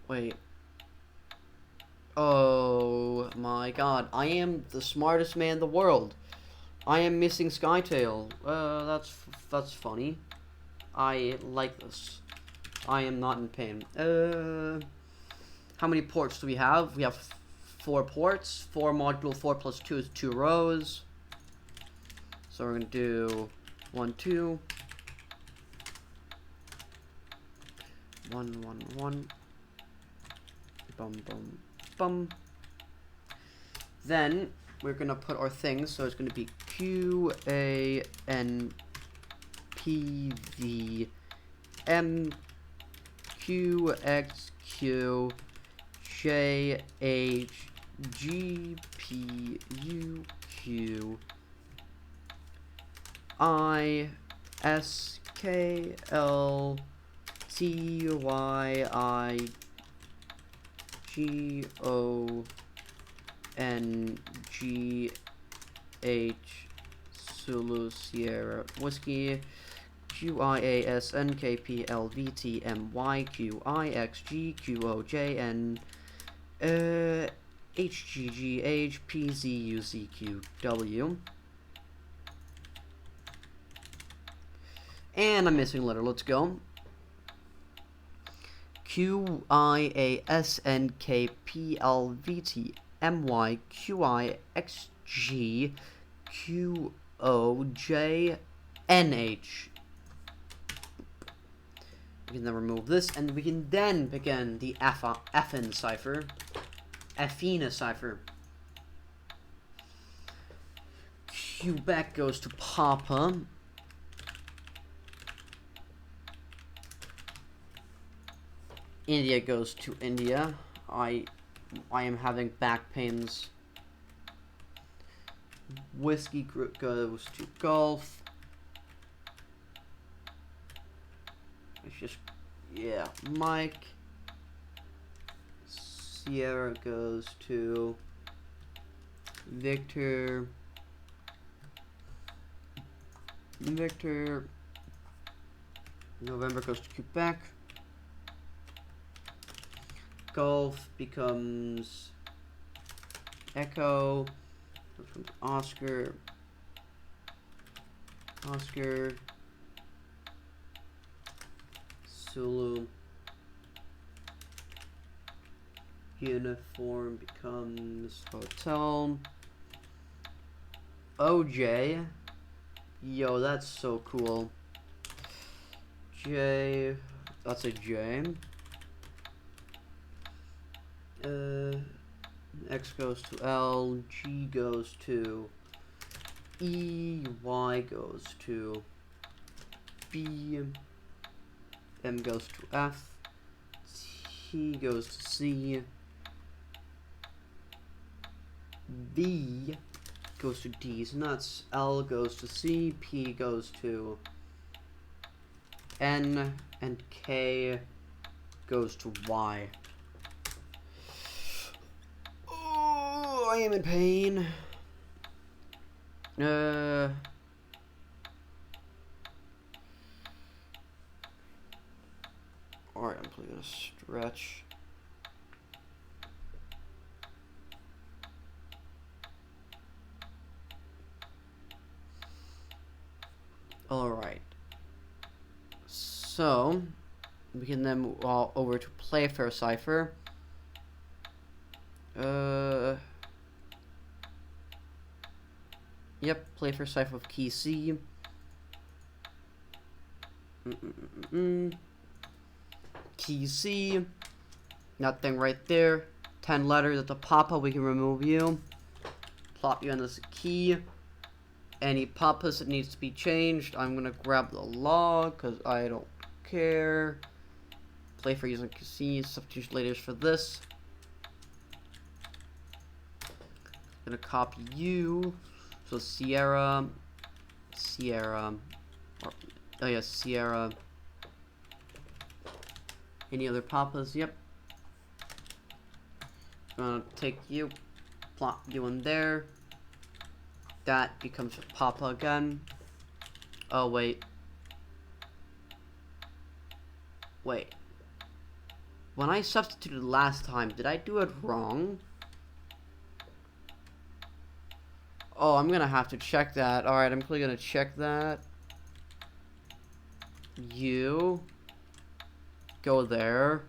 wait. Oh my god. I am the smartest man in the world. I am missing Skytail. That's funny. I like this. I am not in pain. How many ports do we have? We have 4 ports. 4 modulo 4 plus 2 is 2 rows. So we're gonna do 1, 2. 1, 1, 1. Bum, bum, bum. Then we're gonna put our things. So it's gonna be Q, A, N, P, V, M, Q, X, Q, J, H, G, P, U, Q, I, S, K, L, T, Y, I, G, O, N, G, H, Zulu, Sierra, Whiskey, Q, I, A, S, N, K, P, L, V, T, M, Y, Q, I, X, G, Q, O, J, N, H, G, G, H, P, Z, U, Z, Q, W. And I'm missing a letter. Let's go. Q, I, A, S, N, K, P, L, V, T, M, Y, Q, I, X, G, Q, O, J, N, H. We can then remove this, and we can then begin the Effin cipher. Effina cipher. Quebec goes to Papa. India goes to India. I am having back pains. Whiskey goes to Gulf. It's just, yeah, Mike. Sierra goes to Victor. Victor. November goes to Quebec. Golf becomes Echo. Oscar. Oscar. Zulu. Uniform becomes Hotel. OJ. Yo, that's so cool. J. That's a J. X goes to L, G goes to E, Y goes to B, M goes to F, T goes to C, V goes to D, so that's L goes to C, P goes to N, and K goes to Y. I am in pain. Alright, I'm probably gonna stretch. Alright. So, We can then move over to Playfair cipher. Yep, Playfair cipher with key C. Key C. Nothing right there. 10 letters at the papa. We can remove you. Plop you on this key. Any papas that needs to be changed, I'm gonna grab the log because I don't care. Playfair using C. Substitution letters for this. Gonna copy you. So Sierra. Oh yeah, Sierra. Any other papas? Yep. Gonna take you, plop you in there. That becomes a papa again. Oh wait. Wait. When I substituted last time, did I do it wrong? Oh, I'm gonna have to check that. Alright, I'm clearly gonna check that. You go there.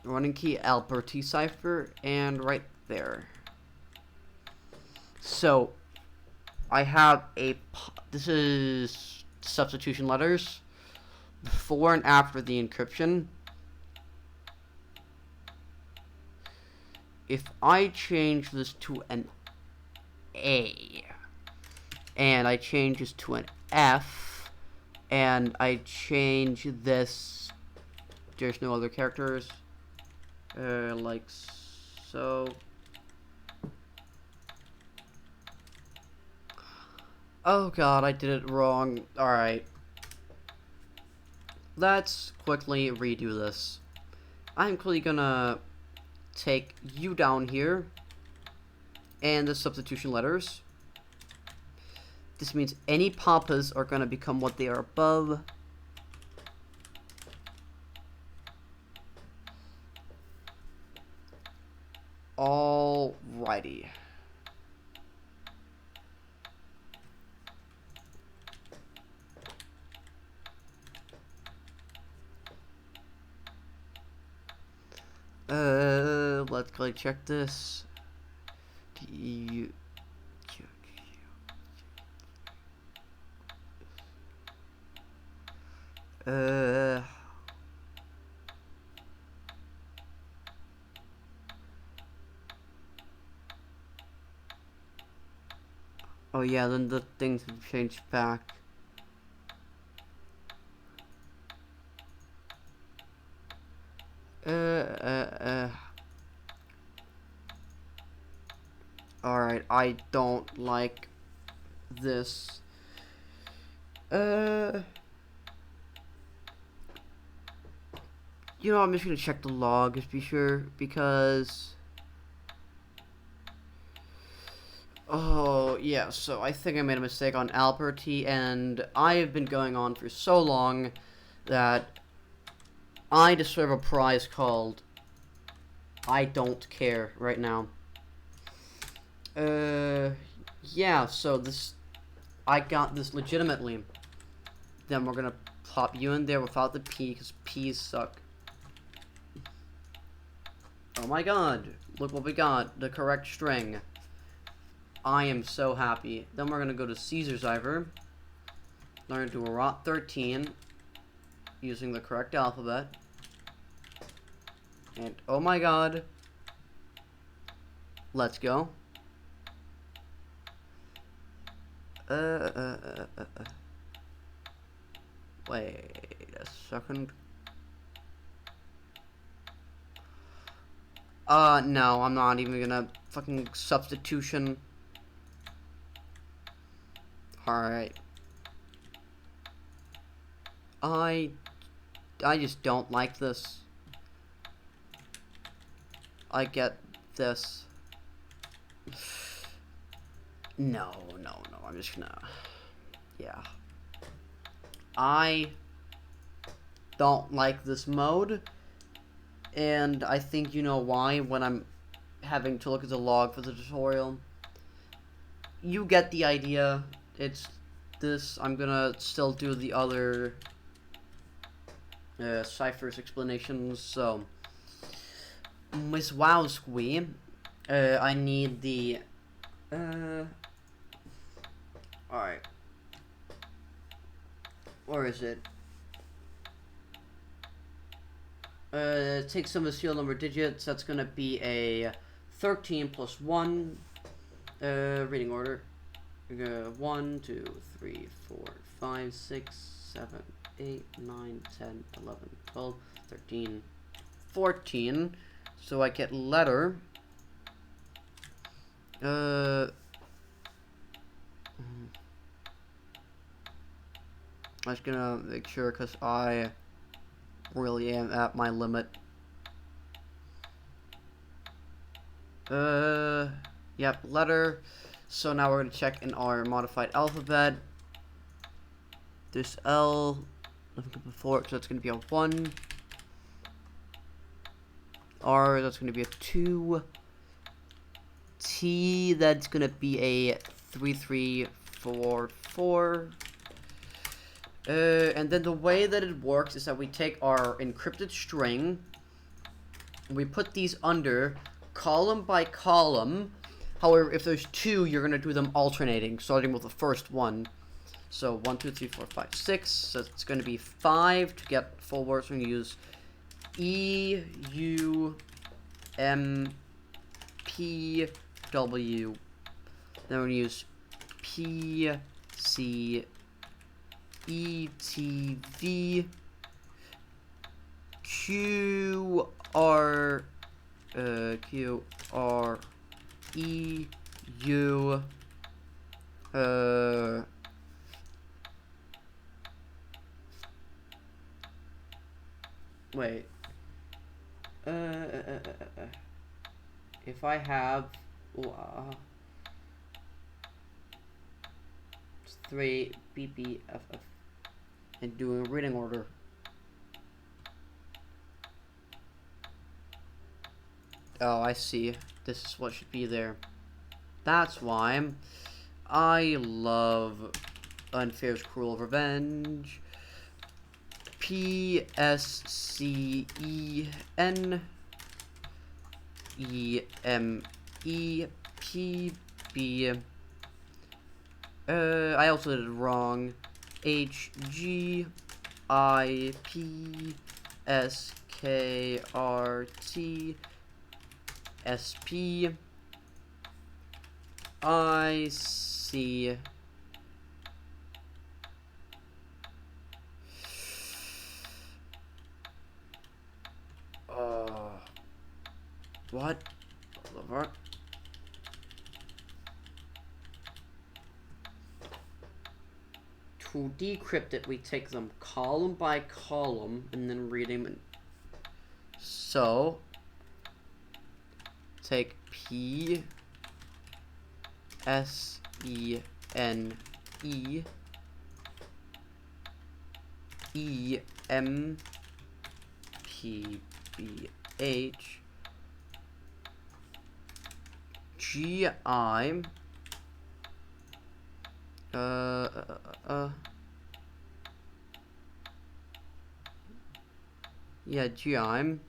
Running key Alberti cipher and right there. So I have this is substitution letters before and after the encryption. If I change this to an A and I change this to an F and I change this, there's no other characters, like so. Oh god, I did it wrong. Alright. Let's quickly redo this. I'm quickly gonna take you down here and the substitution letters. This means any papas are gonna become what they are above. Alrighty. Let's go check this. Oh yeah, then the things have changed back. Alright, I don't like this. You know, I'm just gonna check the log just be sure, because oh yeah, so I think I made a mistake on Alberti, and I have been going on for so long that I deserve a prize called I don't care right now. Yeah, so I got this legitimately. Then we're gonna plop you in there without the P, because P's suck. Oh my god, look what we got, the correct string. I am so happy. Then we're gonna go to Caesar cipher. Learn to do a rot 13 using the correct alphabet. And oh my god. Let's go. Wait a second. No, I'm not even gonna fucking substitution. Alright. I just don't like this. I get this. No, I'm just gonna, yeah. I don't like this mode, and I think you know why when I'm having to look at the log for the tutorial. You get the idea. It's this. I'm gonna still do the other ciphers, explanations. So, Miss Wowsquee, I need the, alright, where is it? Take some of the serial number digits. That's gonna be a 13 plus 1. Reading order. 1, 2, 3, 4, 5, 6, 7, 8, 9, 10, 11, 12, 13, 14. So I get letter. I was gonna make sure because I really am at my limit. Yep, letter. So now we're gonna check in our modified alphabet. This L, nothing before it, so that's gonna be a 1. R, that's gonna be a 2. T, that's gonna be a 3, 3, 4, 4. And then the way that it works is that we take our encrypted string, and we put these under column by column. However, if there's 2, you're going to do them alternating, starting with the first one. So 1, 2, 3, 4, 5, 6. So it's going to be 5 to get full words. We're going to use E, U, M, P, W. Then we're going to use P, C, E, T, V, Q, R, Q, R, E, U, wait, if I have, 3, B, B, F, F, and doing a reading order. Oh, I see. This is what should be there. That's why I love Unfair's Cruel Revenge. P S C E N E M E P B. I also did it wrong. H G I P S K R T S P I C what? To decrypt it, we take them column by column and then read them. So, take P S E N E E M P B H G I yeah, GIM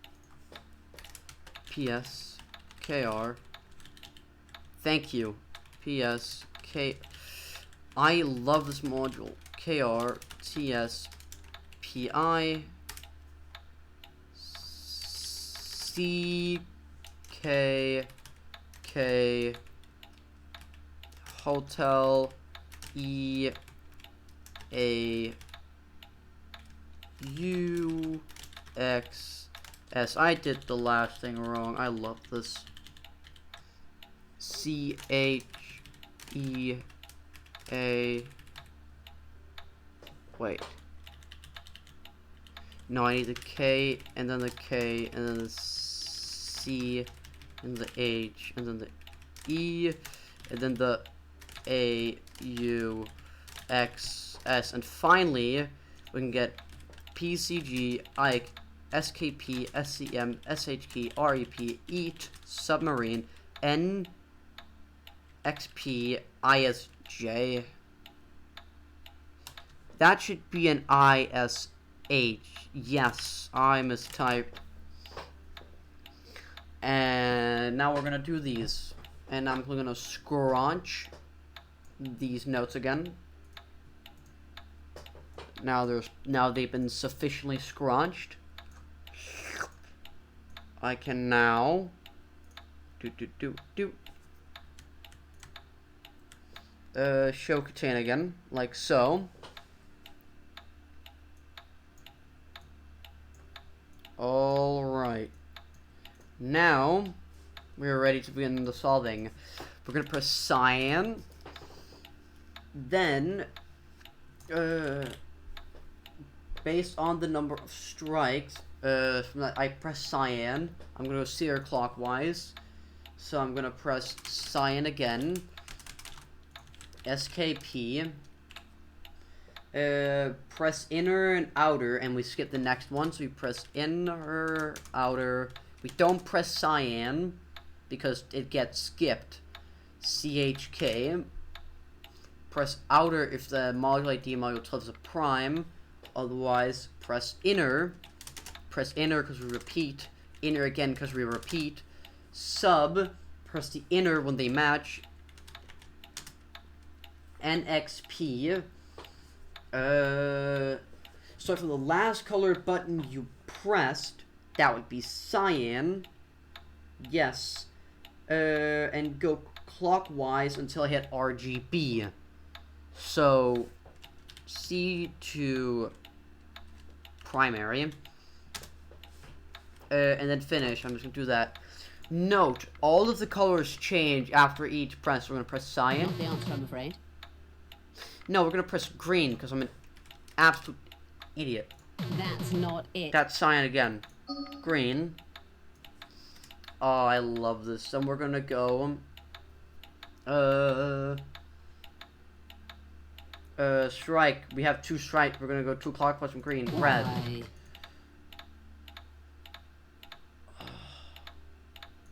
PS KR. Thank you. PS K. I love this module. KR TS PI C K K Hotel E A U X S. I did the last thing wrong. I love this. C H E A. Wait. No, I need the K and then the K and then the C and the H and then the E and then the A U X S, and finally we can get P C G I S K P S C M S H K R E P Eat Submarine N X P I S J. That should be an I S H. Yes, I mistyped. And now we're gonna do these. And I'm gonna scrunch these notes again. Now they've been sufficiently scrunched. I can now show KTaNE again, like so. Alright. Now we're ready to begin the solving. We're gonna press cyan. Then based on the number of strikes, from that I press cyan. I'm gonna go seer clockwise. So I'm gonna press cyan again. SKP. Press inner and outer, and we skip the next one. So we press inner, outer. We don't press cyan because it gets skipped. CHK. Press outer if the module ID module 12 is a prime. Otherwise, press inner. Press inner because we repeat. Inner again because we repeat. Sub. Press the inner when they match. NXP. So for the last color button you pressed, that would be cyan. Yes. And go clockwise until I hit RGB. So C to primary. And then finish. I'm just gonna do that. Note, all of the colors change after each press. We're gonna press cyan. Not the answer, I'm afraid. No, we're gonna press green because I'm an absolute idiot. That's not it. That's cyan again. Green. Oh, I love this. Then we're gonna go. Strike. We have 2 strikes. We're gonna go 2 clockwise from green. Red. Why?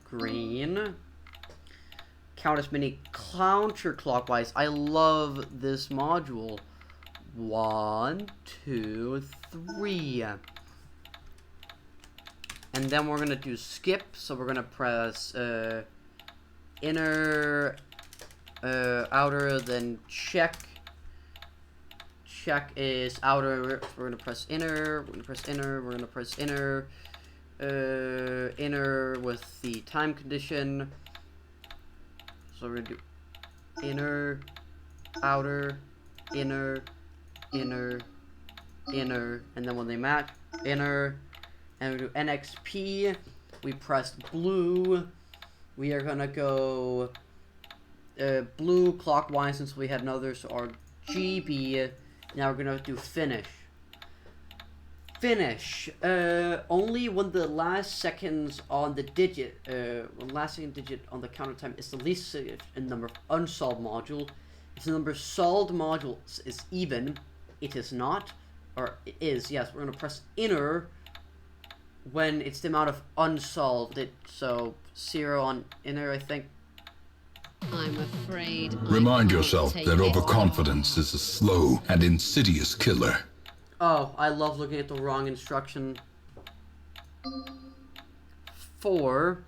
Green. Count as many counterclockwise. I love this module. 1, 2, 3. And then we're gonna do skip. So we're gonna press inner, outer, then check. Check is outer. We're gonna press inner. We're gonna press inner. We're gonna press inner. Inner with the time condition. So we're gonna do inner, outer, inner, inner, inner, and then when they match, inner, and we do NXP. We press blue. We are gonna go blue clockwise since we had another, so RGB. Now we're gonna do finish. Finish. Only when the last seconds on the digit, last second digit on the counter time is the least significant number of unsolved module. If the number of solved modules is even, it is not, or it is. Yes, we're gonna press inner when it's the amount of unsolved. So 0 on inner, I think. I'm afraid. Remind yourself that overconfidence is a slow and insidious killer. Oh, I love looking at the wrong instruction. 4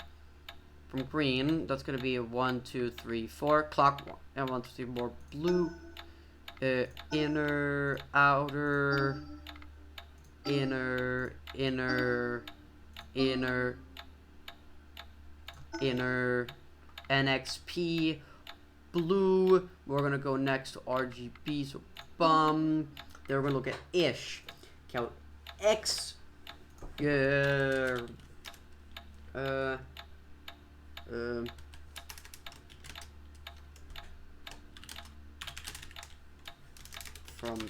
from green. That's gonna be a 1, 2, 3, 4 clock. And 1, 2, 3 more blue. Inner, outer, inner, inner, inner, inner, NXP, blue. We're gonna go next to RGB. So bum. Then we're gonna look at ish. Count X. From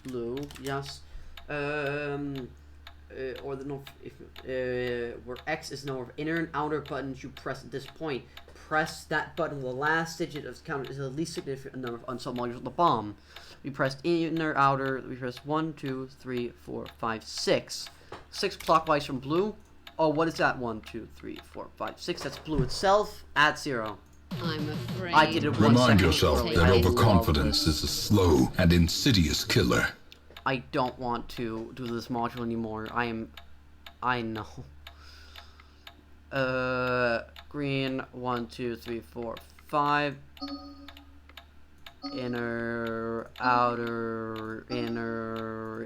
blue, yes. Or the north, where X is the number of inner and outer buttons you press at this point. Press that button. The last digit of the count is the least significant number of unsolved modules at the bottom. We press inner, outer. We press 1, 2, 3, 4, 5, 6. 6 clockwise from blue. Oh, what is that? 1, 2, 3, 4, 5, 6. That's blue itself. Add 0. I'm afraid. I did it 1 Remind second yourself early. that I overconfidence love is a slow and insidious killer. I don't want to do this module anymore. I know. Green, 1, 2, 3, 4, 5. Inner, outer, inner,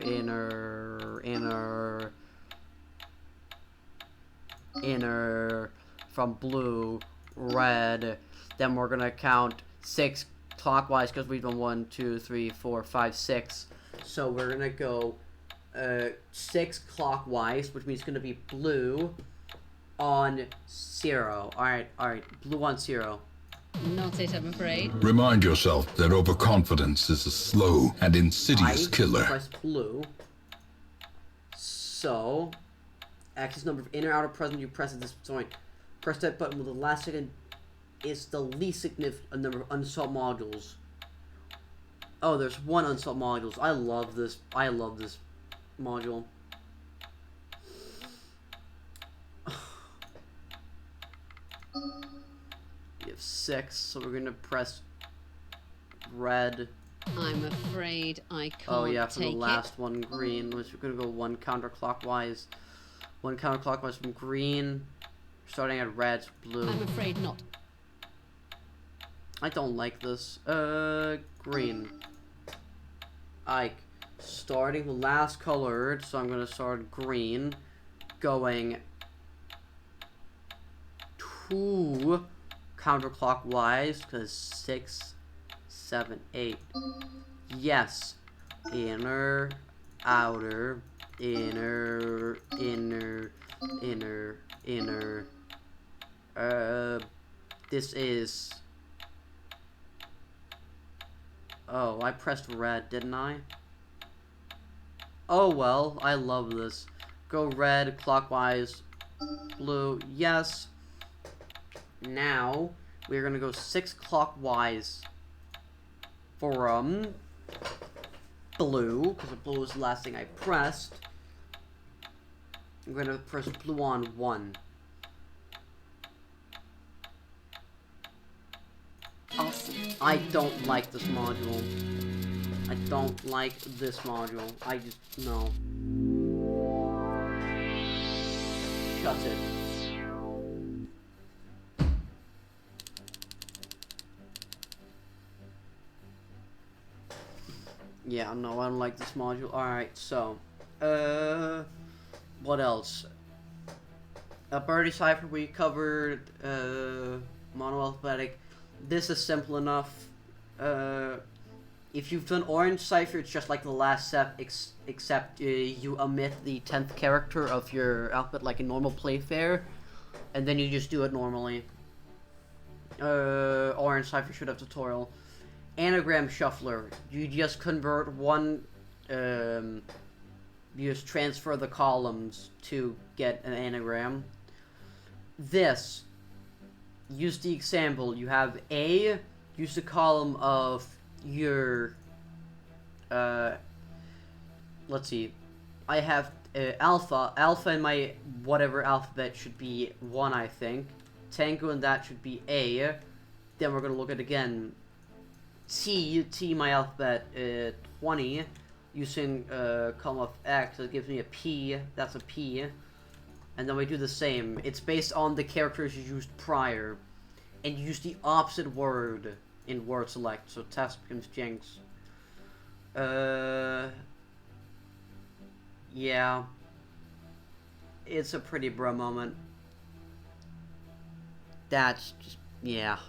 from blue, red. Then we're gonna count 6 clockwise because we've done 1, 2, 3, 4, 5, 6. So we're gonna go 6 clockwise, which means it's gonna be blue on 0. Alright, blue on 0. Not it, I'm afraid. Remind yourself that overconfidence is a slow and insidious killer. Press blue. So, axis number of inner, outer, present, you press at this point. Press that button with the last second. It's the least significant number of unsolved modules. Oh, there's 1 unsolved modules. I love this module. We have 6, so we're gonna press red. I'm afraid I can't Oh yeah, for the take last one, green, which we're gonna go 1 counterclockwise. 1 counterclockwise from green, starting at red, to blue. I'm afraid not. I don't like this. Green. Starting the last colored, so I'm gonna start green, going 2 counterclockwise, because 6, 7, 8. Yes. Inner, outer, inner. This is... Oh, I pressed red, didn't I? Oh well, I love this. Go red, clockwise, blue, yes. Now, we're gonna go 6 clockwise from blue, because blue was the last thing I pressed. I'm gonna press blue on 1. Awesome. I don't like this module. I don't like this module. I just, no. Shut it. Yeah, no, I don't like this module. Alright, so, what else? Birdie Cipher, we covered, monoalphabetic. This is simple enough. If you've done Orange Cipher, it's just like the last step, except you omit the 10th character of your alphabet like a normal Playfair, and then you just do it normally. Orange Cipher should have tutorial. Anagram Shuffler, you just convert one, you just transfer the columns to get an anagram. This, use the example, you have A, use the column of your, let's see, I have alpha in my whatever alphabet should be 1, I think. Tango and that should be A. Then we're gonna look at again. T my alphabet 20, using column of X, that gives me a P, that's a P. And then we do the same. It's based on the characters you used prior. And you use the opposite word in word select, so test becomes Jinx. Yeah. It's a pretty bro moment. That's just, yeah.